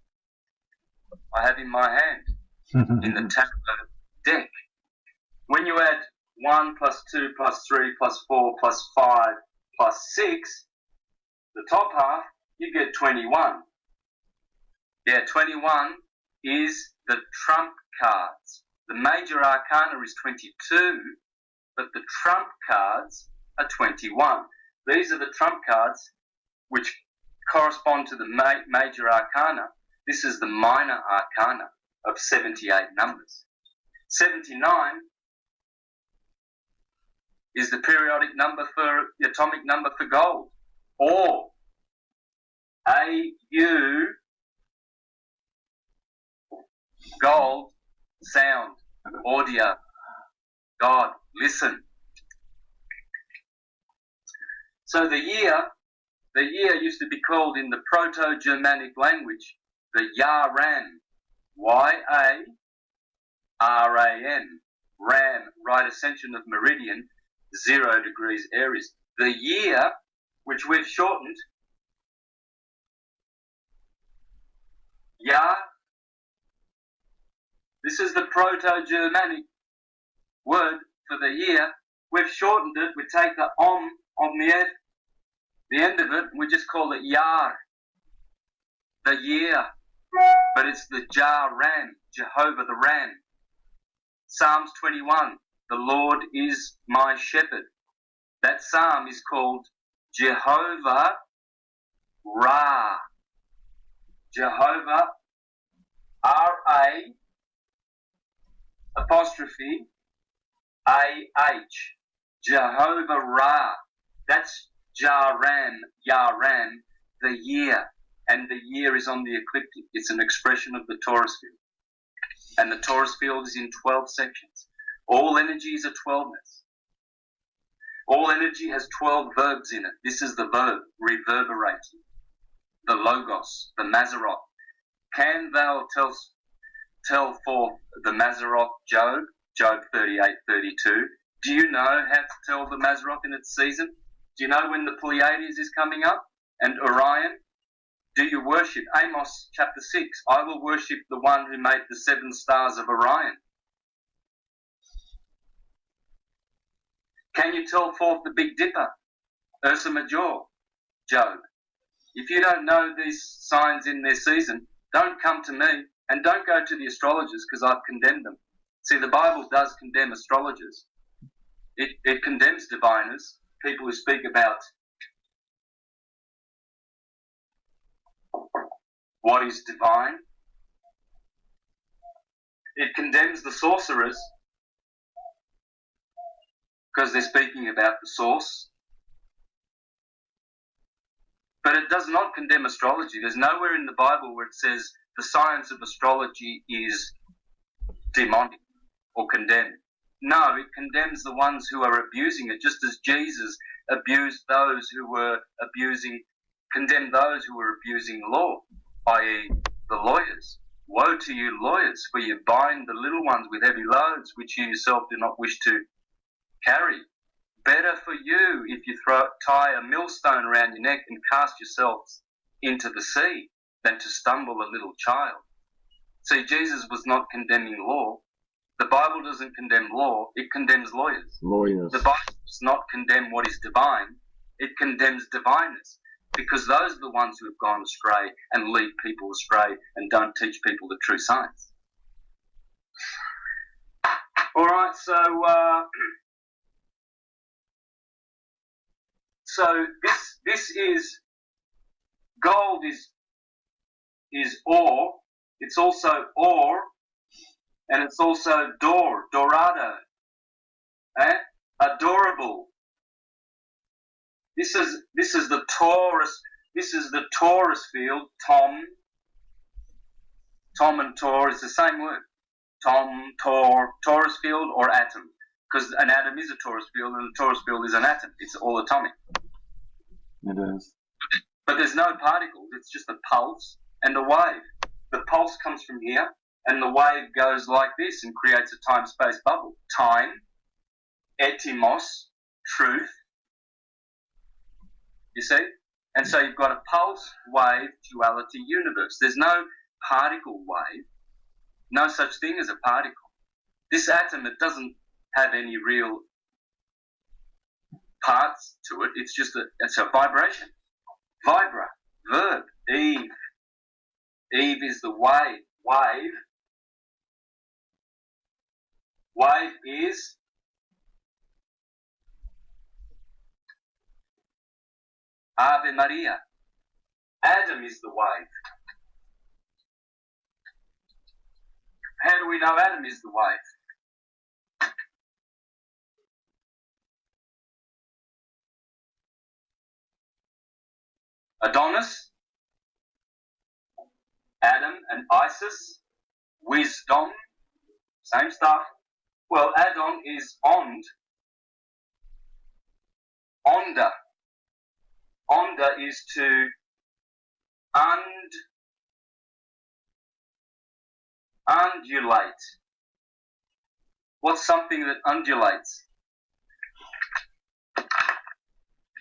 I have in my hand in the tarot deck. When you add 1 plus 2 plus 3 plus 4 plus 5 plus 6, the top half, you get 21. Yeah, 21 is the trump cards. The major arcana is 22, but the trump cards are 21. These are the trump cards which correspond to the major arcana. This is the minor arcana of 78 numbers. 79 is the periodic number for the atomic number for gold, or AU, gold, sound, audio, God, listen. So the year used to be called in the Proto-Germanic language the Yaran, Y-A-R-A-N, Ram, right ascension of meridian, 0 degrees Aries. The year, which we've shortened, Ya. This is the Proto-Germanic word for the year. We've shortened it. We take the on the end of it, and we just call it Yar, the year. But it's the Jah Ram, Jehovah the Ram. Psalms 21, The Lord is my shepherd. That psalm is called Jehovah Ra. Jehovah, R-A apostrophe A-H. Jehovah Ra. That's Yaram, the year. And the year is on the ecliptic. It's an expression of the torus field. And the torus field is in 12 sections. All energy is a 12ness. All energy has 12 verbs in it. This is the verb, reverberating. The logos, the Mazzaroth. Can thou tell forth the Mazzaroth, Job? Job 38:32. Do you know how to tell the Mazzaroth in its season? Do you know when the Pleiades is coming up? And Orion? Do you worship? Amos chapter 6. I will worship the one who made the 7 stars of Orion. Can you tell forth the Big Dipper? Ursa Major, Job. If you don't know these signs in their season, don't come to me and don't go to the astrologers because I've condemned them. See, the Bible does condemn astrologers. It condemns diviners, people who speak about what is divine. It condemns the sorcerers because they're speaking about the source. But it does not condemn astrology. There's nowhere in the Bible where it says the science of astrology is demonic or condemned. No, it condemns the ones who are abusing it, just as Jesus abused those who were condemned those who were abusing law, i.e. the lawyers. Woe to you lawyers, for you bind the little ones with heavy loads, which you yourself do not wish to carry. Better for you if you tie a millstone around your neck and cast yourselves into the sea than to stumble a little child. See, Jesus was not condemning law. The Bible doesn't condemn law, it condemns lawyers. The Bible does not condemn what is divine, it condemns diviners. Because those are the ones who have gone astray and lead people astray and don't teach people the true science. Alright, so this is gold is ore. It's also ore, and it's also dorado, adorable. This is the torus. This is the torus field. Tom and tor is the same word. Tom, tor, torus field or atom. Because an atom is a torus field and a torus field is an atom. It's all atomic. It is. But there's no particles. It's just a pulse and a wave. The pulse comes from here and the wave goes like this and creates a time-space bubble. Time, etymos, truth. You see? And so you've got a pulse, wave, duality universe. There's no particle wave. No such thing as a particle. This atom, it doesn't have any real parts to it. It's just it's a vibration. Vibra, verb, Eve. Eve is the wave. Wave is Ave Maria. Adam is the wave. How do we know Adam is the wave? Adonis, Adam and Isis, wisdom, same stuff. Well, Adon is ond, onda. Onda is to undulate. What's something that undulates?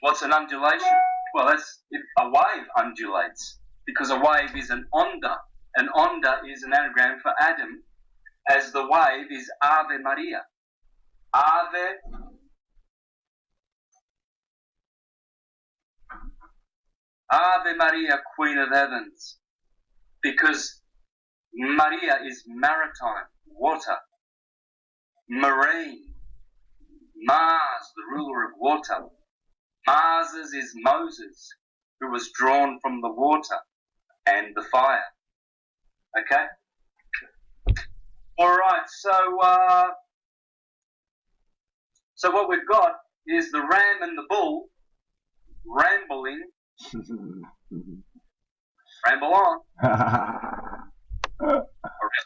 What's an undulation? Well, that's if a wave undulates, because a wave is an onda. An onda is an anagram for Adam, as the wave is Ave Maria. Ave Maria, Queen of Heavens, because Maria is maritime, water, marine, Mars, the ruler of water. Mars is Moses, who was drawn from the water and the fire. Okay? Alright, so what we've got is the ram and the bull rambling. Ramble on. Around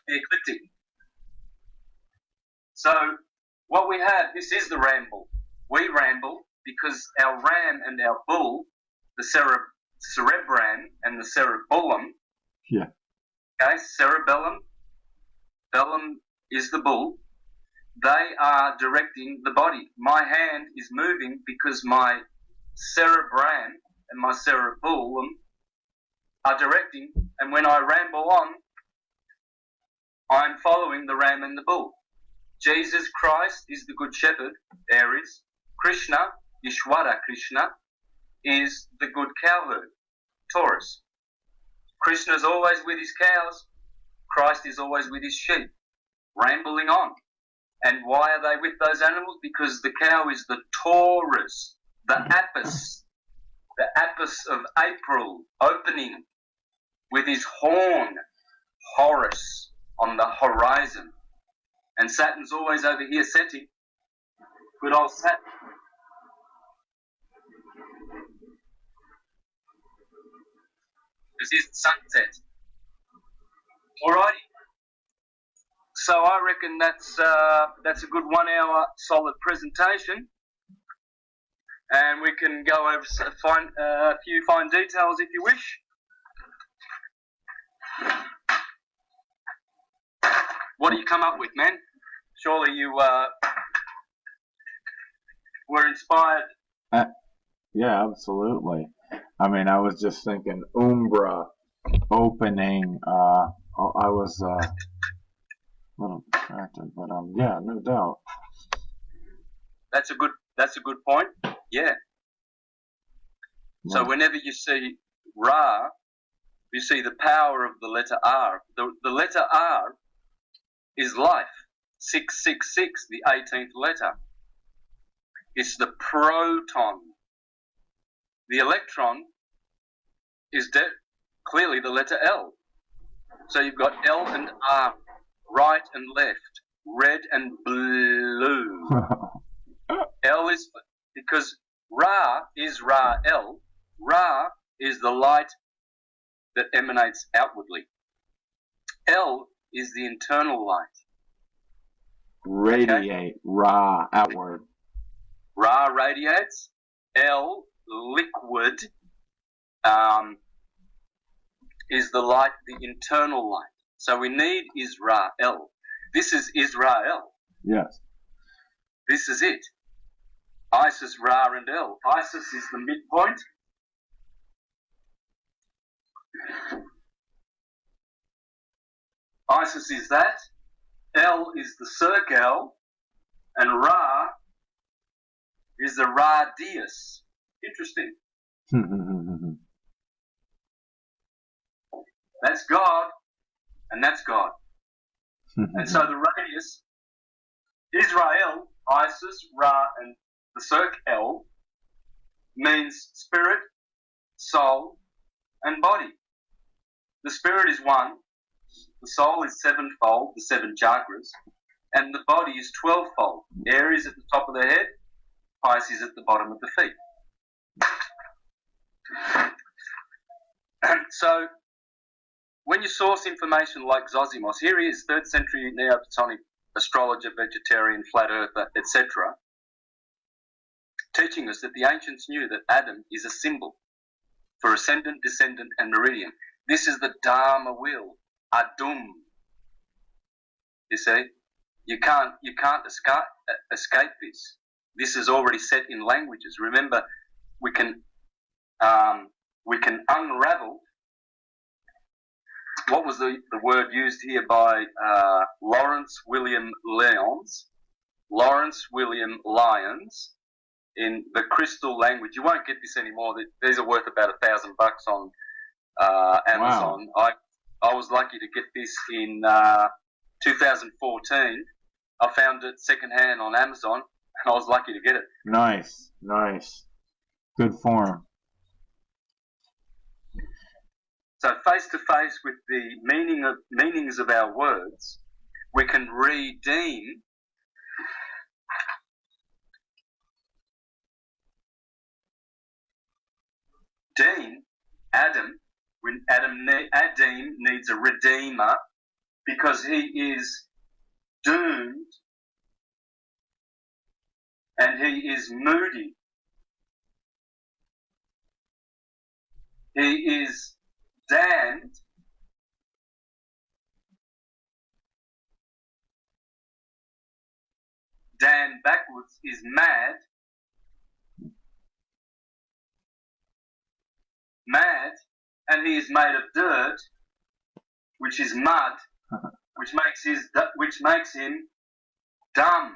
the ecliptic. So what we have, this is the ramble. We ramble because our ram and our bull, the cerebrum and the cerebellum. Yeah. Okay, cerebellum. Bellum is the bull. They are directing the body. My hand is moving because my cerebrum and my cerebellum are directing, and when I ramble on, I'm following the ram and the bull. Jesus Christ is the good shepherd, Aries. Krishna, Ishwara Krishna, is the good cowherd, Taurus. Krishna's always with his cows. Christ is always with his sheep, rambling on. And why are they with those animals? Because the cow is the Taurus, the Apis of April, opening with his horn, Horus, on the horizon. And Saturn's always over here setting. Good old Saturn. This is the sunset. Alrighty. So I reckon that's a good 1 hour solid presentation. And we can go over a few fine details if you wish. What do you come up with, man? Surely you were inspired. Yeah, absolutely. I mean, I was just thinking Umbra opening. I was a little distracted, but yeah, no doubt. That's a good point. Yeah. So whenever you see Ra, you see the power of the letter R. The letter R is life. 666, the 18th letter. It's the proton. The electron is clearly the letter L. So you've got L and R, right and left, red and blue. L is because Ra is Ra-El. Ra is the light that emanates outwardly. L is the internal light. Radiate, okay? Ra, outward. Ra radiates. L, liquid, is the light, the internal light. So we need Israel. This is Israel. Yes. This is it. Isis, Ra, and El. Isis is the midpoint. Isis is that. El is the circle. And Ra is the radius. Interesting. That's God, and that's God. And so the radius, Israel, Isis, Ra, and the circle means spirit, soul, and body. The spirit is one, the soul is sevenfold, the 7 chakras, and the body is 12-fold. Aries at the top of the head, Pisces at the bottom of the feet. So, when you source information like Zosimos, here he is, 3rd century Neoplatonic astrologer, vegetarian, flat earther, etc., teaching us that the ancients knew that Adam is a symbol for ascendant, descendant, and meridian. This is the Dharma wheel, Adum. You see, you can't escape this. This is already set in languages. Remember, we can unravel. What was the word used here by Lawrence William Lyons? Lawrence William Lyons in the crystal language. You won't get this anymore. These are worth about $1,000 on Amazon. Wow. I was lucky to get this in 2014. I found it secondhand on Amazon, and I was lucky to get it. Nice. Good form. So face to face with the meanings of our words, we can redeem Adam. When Adam needs a redeemer because he is doomed and he is moody. He is damned. Dan backwards is mad. And he is made of dirt, which is mud, which makes him dumb.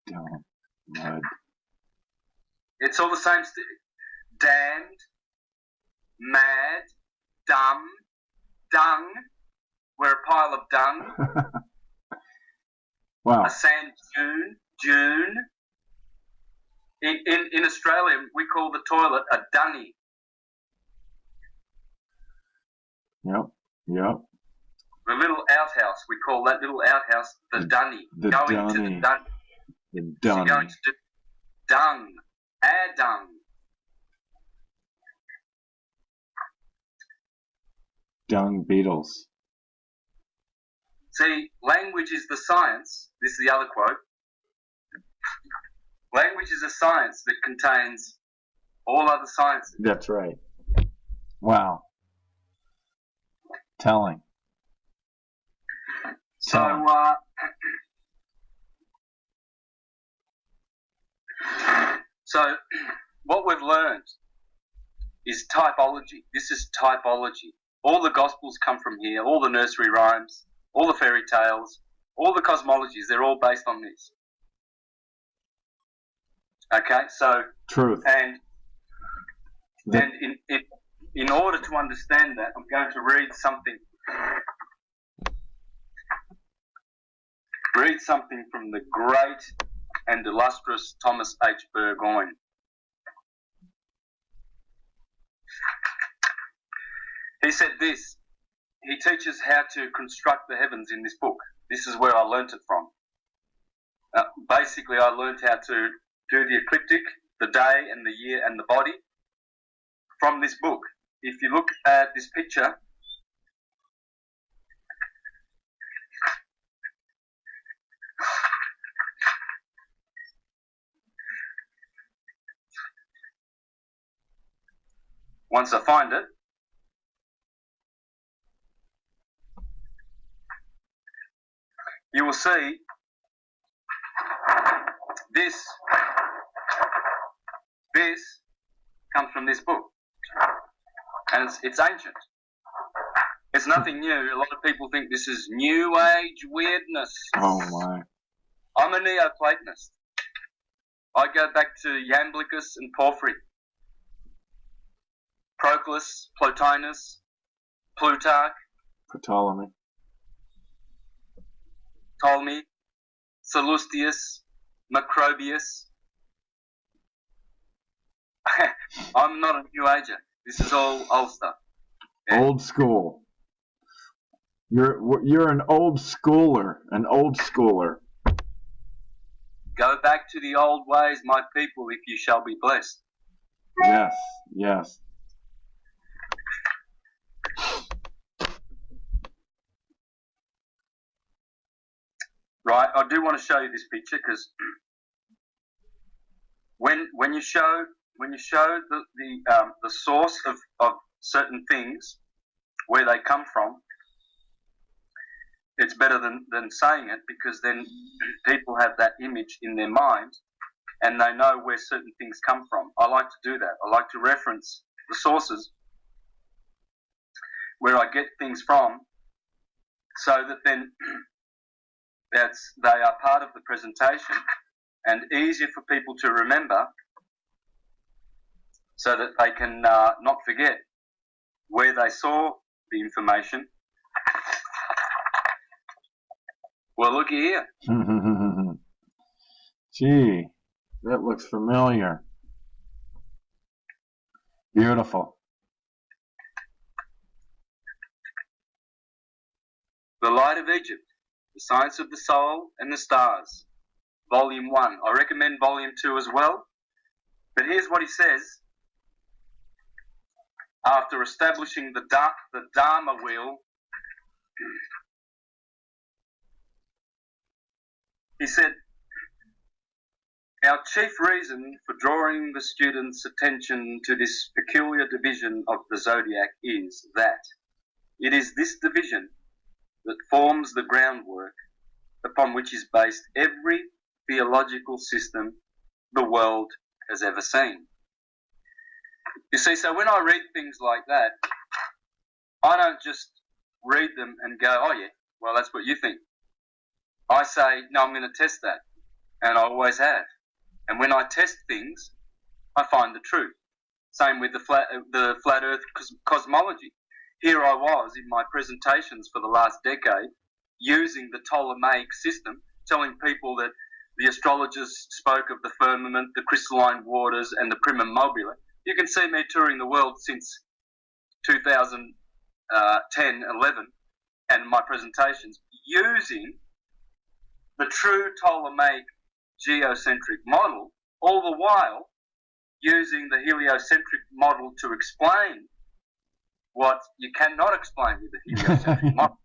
Dumb. Mud. It's all the same. Damned, mad, dumb, dung. We're a pile of dung. Wow. A sand dune. In Australia, we call the toilet a dunny. Yep. The little outhouse, we call that little outhouse the dunny. The Going dunny. to the dunny. The So dunny. you're going to do dung, air dung. Dung beetles. See, language is the science. This is the other quote. Language is a science that contains all other sciences. That's right. Wow. Telling. So, what we've learned is typology. This is typology. All the Gospels come from here, all the nursery rhymes, all the fairy tales, all the cosmologies, they're all based on this. Okay, so... Truth. And in order to understand that, I'm going to read something from the great and illustrious Thomas H. Burgoyne. He said this. He teaches how to construct the heavens in this book. This is where I learnt it from. Basically, I learnt how to do the ecliptic, the day and the year and the body from this book. If you look at this picture, once I find it, you will see this comes from this book, and it's ancient. It's nothing new. A lot of people think this is New Age weirdness. Oh my. I'm a Neoplatonist. I go back to Iamblichus and Porphyry, Proclus, Plotinus, Plutarch, Ptolemy, Sallustius, Macrobius. I'm not a New Ager. This is all old stuff. Yeah. Old school. You're an old schooler. Go back to the old ways, my people, if you shall be blessed. Yes. Right, I do want to show you this picture because when you show the source of certain things, where they come from, it's better than saying it, because then people have that image in their mind and they know where certain things come from. I like to do that. I like to reference the sources where I get things from, so that then they are part of the presentation and easier for people to remember, so that they can not forget where they saw the information Well, looky here. Gee, that looks familiar. Beautiful. The Light of Egypt, The Science of the Soul and the Stars, Volume 1. I recommend Volume 2 as well. But here's what he says. After establishing the Dharma wheel, he said, our chief reason for drawing the student's attention to this peculiar division of the zodiac is that it is this division that forms the groundwork upon which is based every theological system the world has ever seen. You see, so when I read things like that, I don't just read them and go, oh yeah, well that's what you think. I say, no, I'm going to test that. And I always have. And when I test things, I find the truth. Same with the flat earth cosmology. Here I was in my presentations for the last decade using the Ptolemaic system, telling people that the astrologers spoke of the firmament, the crystalline waters, and the primum mobile. You can see me touring the world since 2010, 11, and my presentations using the true Ptolemaic geocentric model, all the while using the heliocentric model to explain what you cannot explain with the heliocentric model.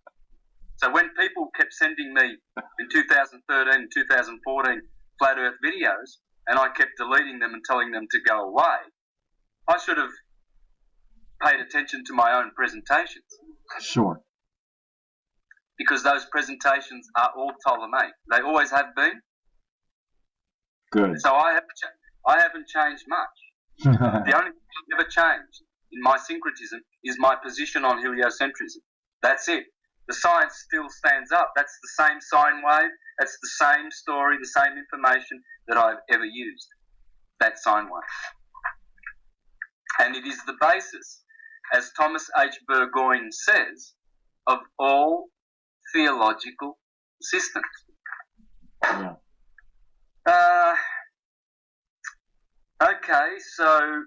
So when people kept sending me in 2013, 2014 flat earth videos, and I kept deleting them and telling them to go away, I should have paid attention to my own presentations. Sure. Because those presentations are all Ptolemaic. They always have been. Good. So I haven't changed much. The only thing I've ever changed in my syncretism is my position on heliocentrism. That's it. The science still stands up. That's the same sine wave. That's the same story, the same information that I've ever used. That sine wave. And it is the basis, as Thomas H. Burgoyne says, of all theological systems. Yeah. Okay, so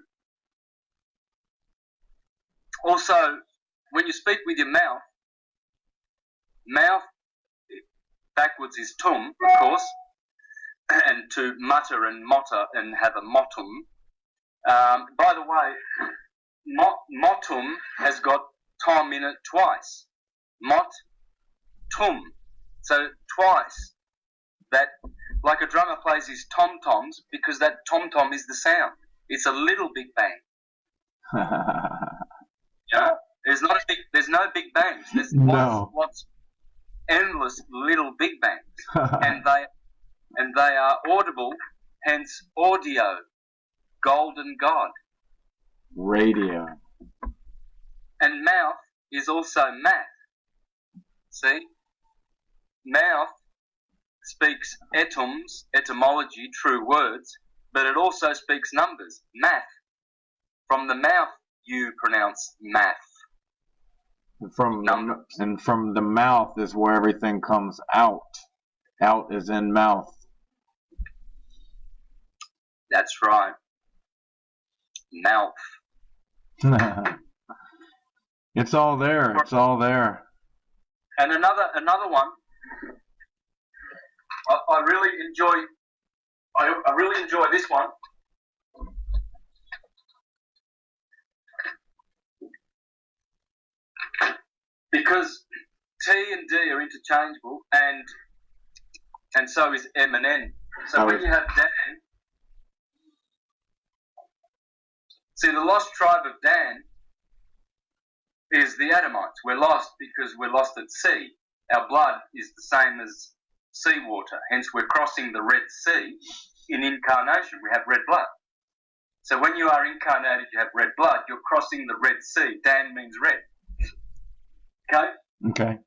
also when you speak with your mouth backwards is tum, of course, and to mutter and motter and have a motum. By the way, motum has got tom in it twice. Mot, tum. So twice. That, like a drummer plays his tom-toms, because that tom-tom is the sound. It's a little big bang. Yeah? There's no big bangs. There's lots endless little big bangs. and they are audible, hence audio. Golden God. Radio. And mouth is also math. See? Mouth speaks etymology, true words, but it also speaks numbers, math. From the mouth, you pronounce math. From the mouth is where everything comes out. Out is in mouth. That's right. Mouth. It's all there. It's all there. And another one. I really enjoy this one. Because T and D are interchangeable, and so is M and N. So when you have Dan, see, the lost tribe of Dan is the Adamites. We're lost because we're lost at sea. Our blood is the same as seawater. Hence, we're crossing the Red Sea in incarnation. We have red blood. So when you are incarnated, you have red blood. You're crossing the Red Sea. Dan means red. Okay? Okay.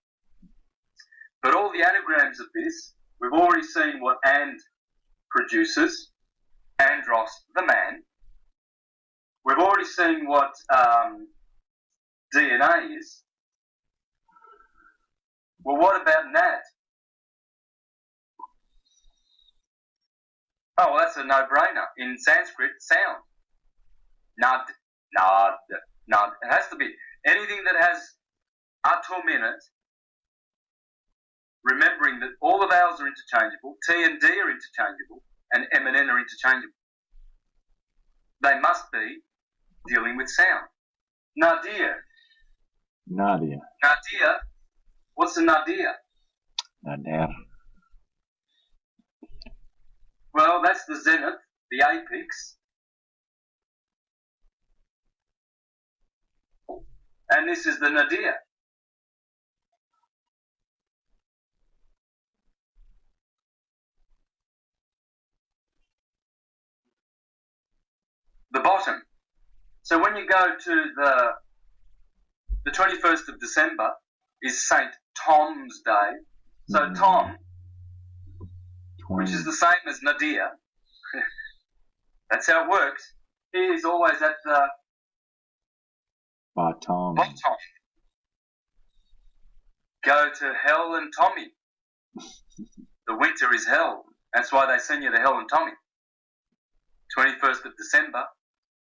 But all the anagrams of this, we've already seen what and produces. Andros, the man. We've already seen what DNA is. Well, what about Nat? Oh, well, that's a no-brainer. In Sanskrit, sound. Nad, nad, nad. It has to be anything that has atum in it. Remembering that all the vowels are interchangeable, T and D are interchangeable, and M and N are interchangeable. They must be dealing with sound. Nadir. Nadia. Nadir. What's a nadir? Nadir. Well, that's the zenith, the apex. And this is the nadir. The bottom. So when you go to the 21st of December is St. Tom's Day. So Tom, which is the same as Nadir, that's how it works. He is always at the bottom. Go to Hell and Tommy. The winter is hell. That's why they send you to Hell and Tommy. 21st of December,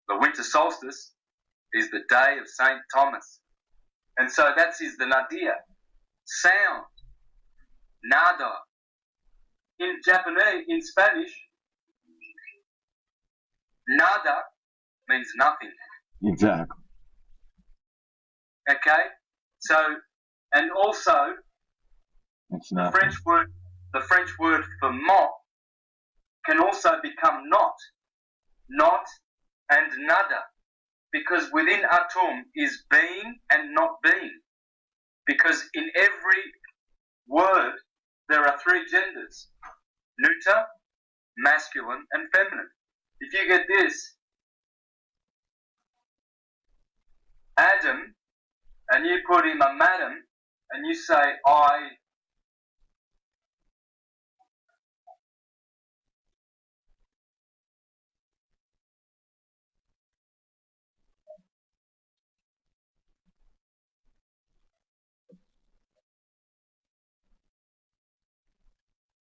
the winter solstice, is the day of St. Thomas. And so that is the nadir. Sound. Nada. In Japanese, in Spanish, nada means nothing. Exactly. Okay? So, and also, it's the French word for mot can also become not. Not and nada. Because within atum is being and not being. Because in every word there are three genders. Neuter, masculine, and feminine. If you get this, Adam, and you put him a madam, and you say, I...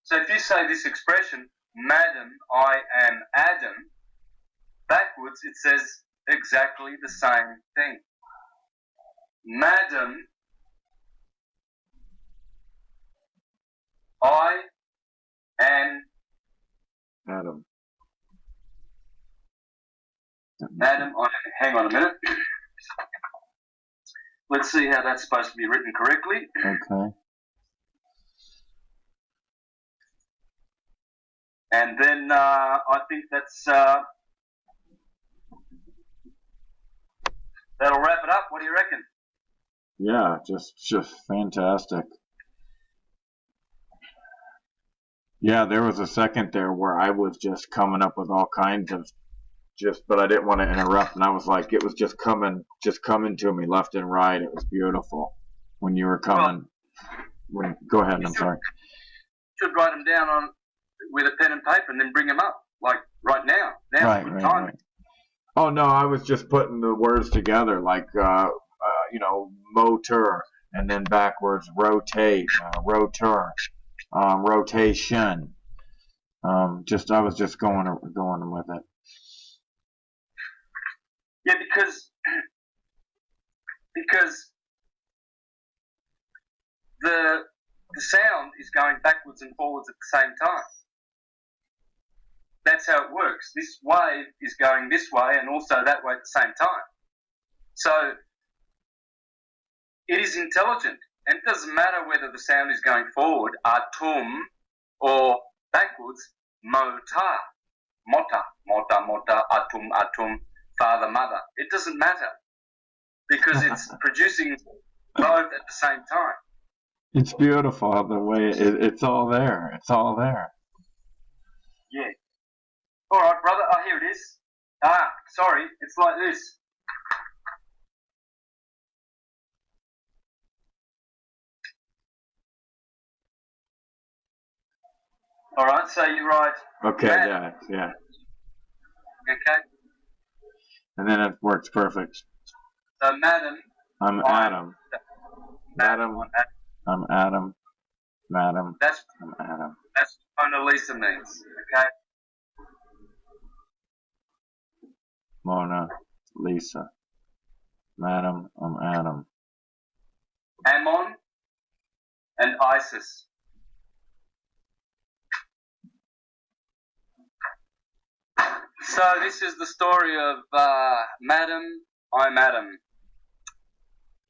So if you say this expression, Madam, I am Adam, backwards it says exactly the same thing. Madam, I am Adam. Madam, hang on a minute. Let's see how that's supposed to be written correctly. Okay. And then I think that'll wrap it up. What do you reckon? Yeah, just fantastic. Yeah, there was a second there where I was just coming up with all kinds of but I didn't want to interrupt, and I was like, it was just coming to me left and right. It was beautiful when you were coming. Go ahead. I'm sorry. You should write them down with a pen and paper, and then bring them up like right now. Right. Oh no, I was just putting the words together, like motor, and then backwards rotate, rotor, rotation. I was just going with it. Yeah, because the sound is going backwards and forwards at the same time. That's how it works. This wave is going this way and also that way at the same time. So it is intelligent, and it doesn't matter whether the sound is going forward, atum, or backwards, mota, atum, father, mother. It doesn't matter because it's producing both at the same time. It's beautiful the way it's all there. It's all there. Yeah. All right, brother. Oh, here it is. Sorry. It's like this. All right. So you write. Okay. Madam. Yeah. Okay. And then it works perfect. So, Madam. I'm Adam. Madam. I'm Adam. Madam. I'm Adam. I'm Adam. That's what Mona Lisa means. Okay. Mona Lisa. Madam, I'm Adam. Ammon and Isis. So this is the story of Madam, I'm Adam.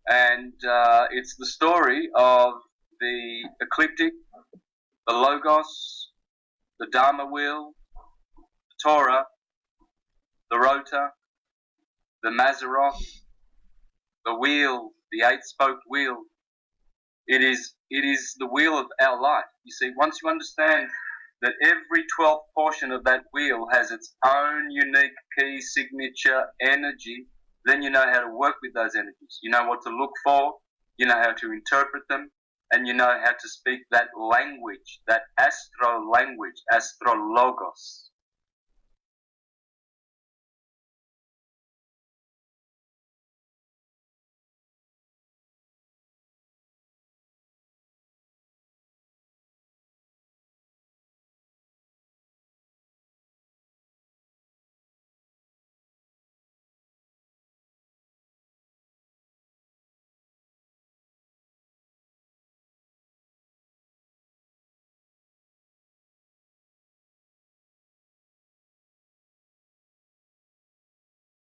And it's the story of the ecliptic, the Logos, the Dharma wheel, the Torah, the Rota, the Mazzaroth, the wheel, the eight-spoked wheel. It is the wheel of our life. You see, once you understand that every 12th portion of that wheel has its own unique key signature energy, then you know how to work with those energies. You know what to look for, you know how to interpret them, and you know how to speak that language, that astro language, astrologos.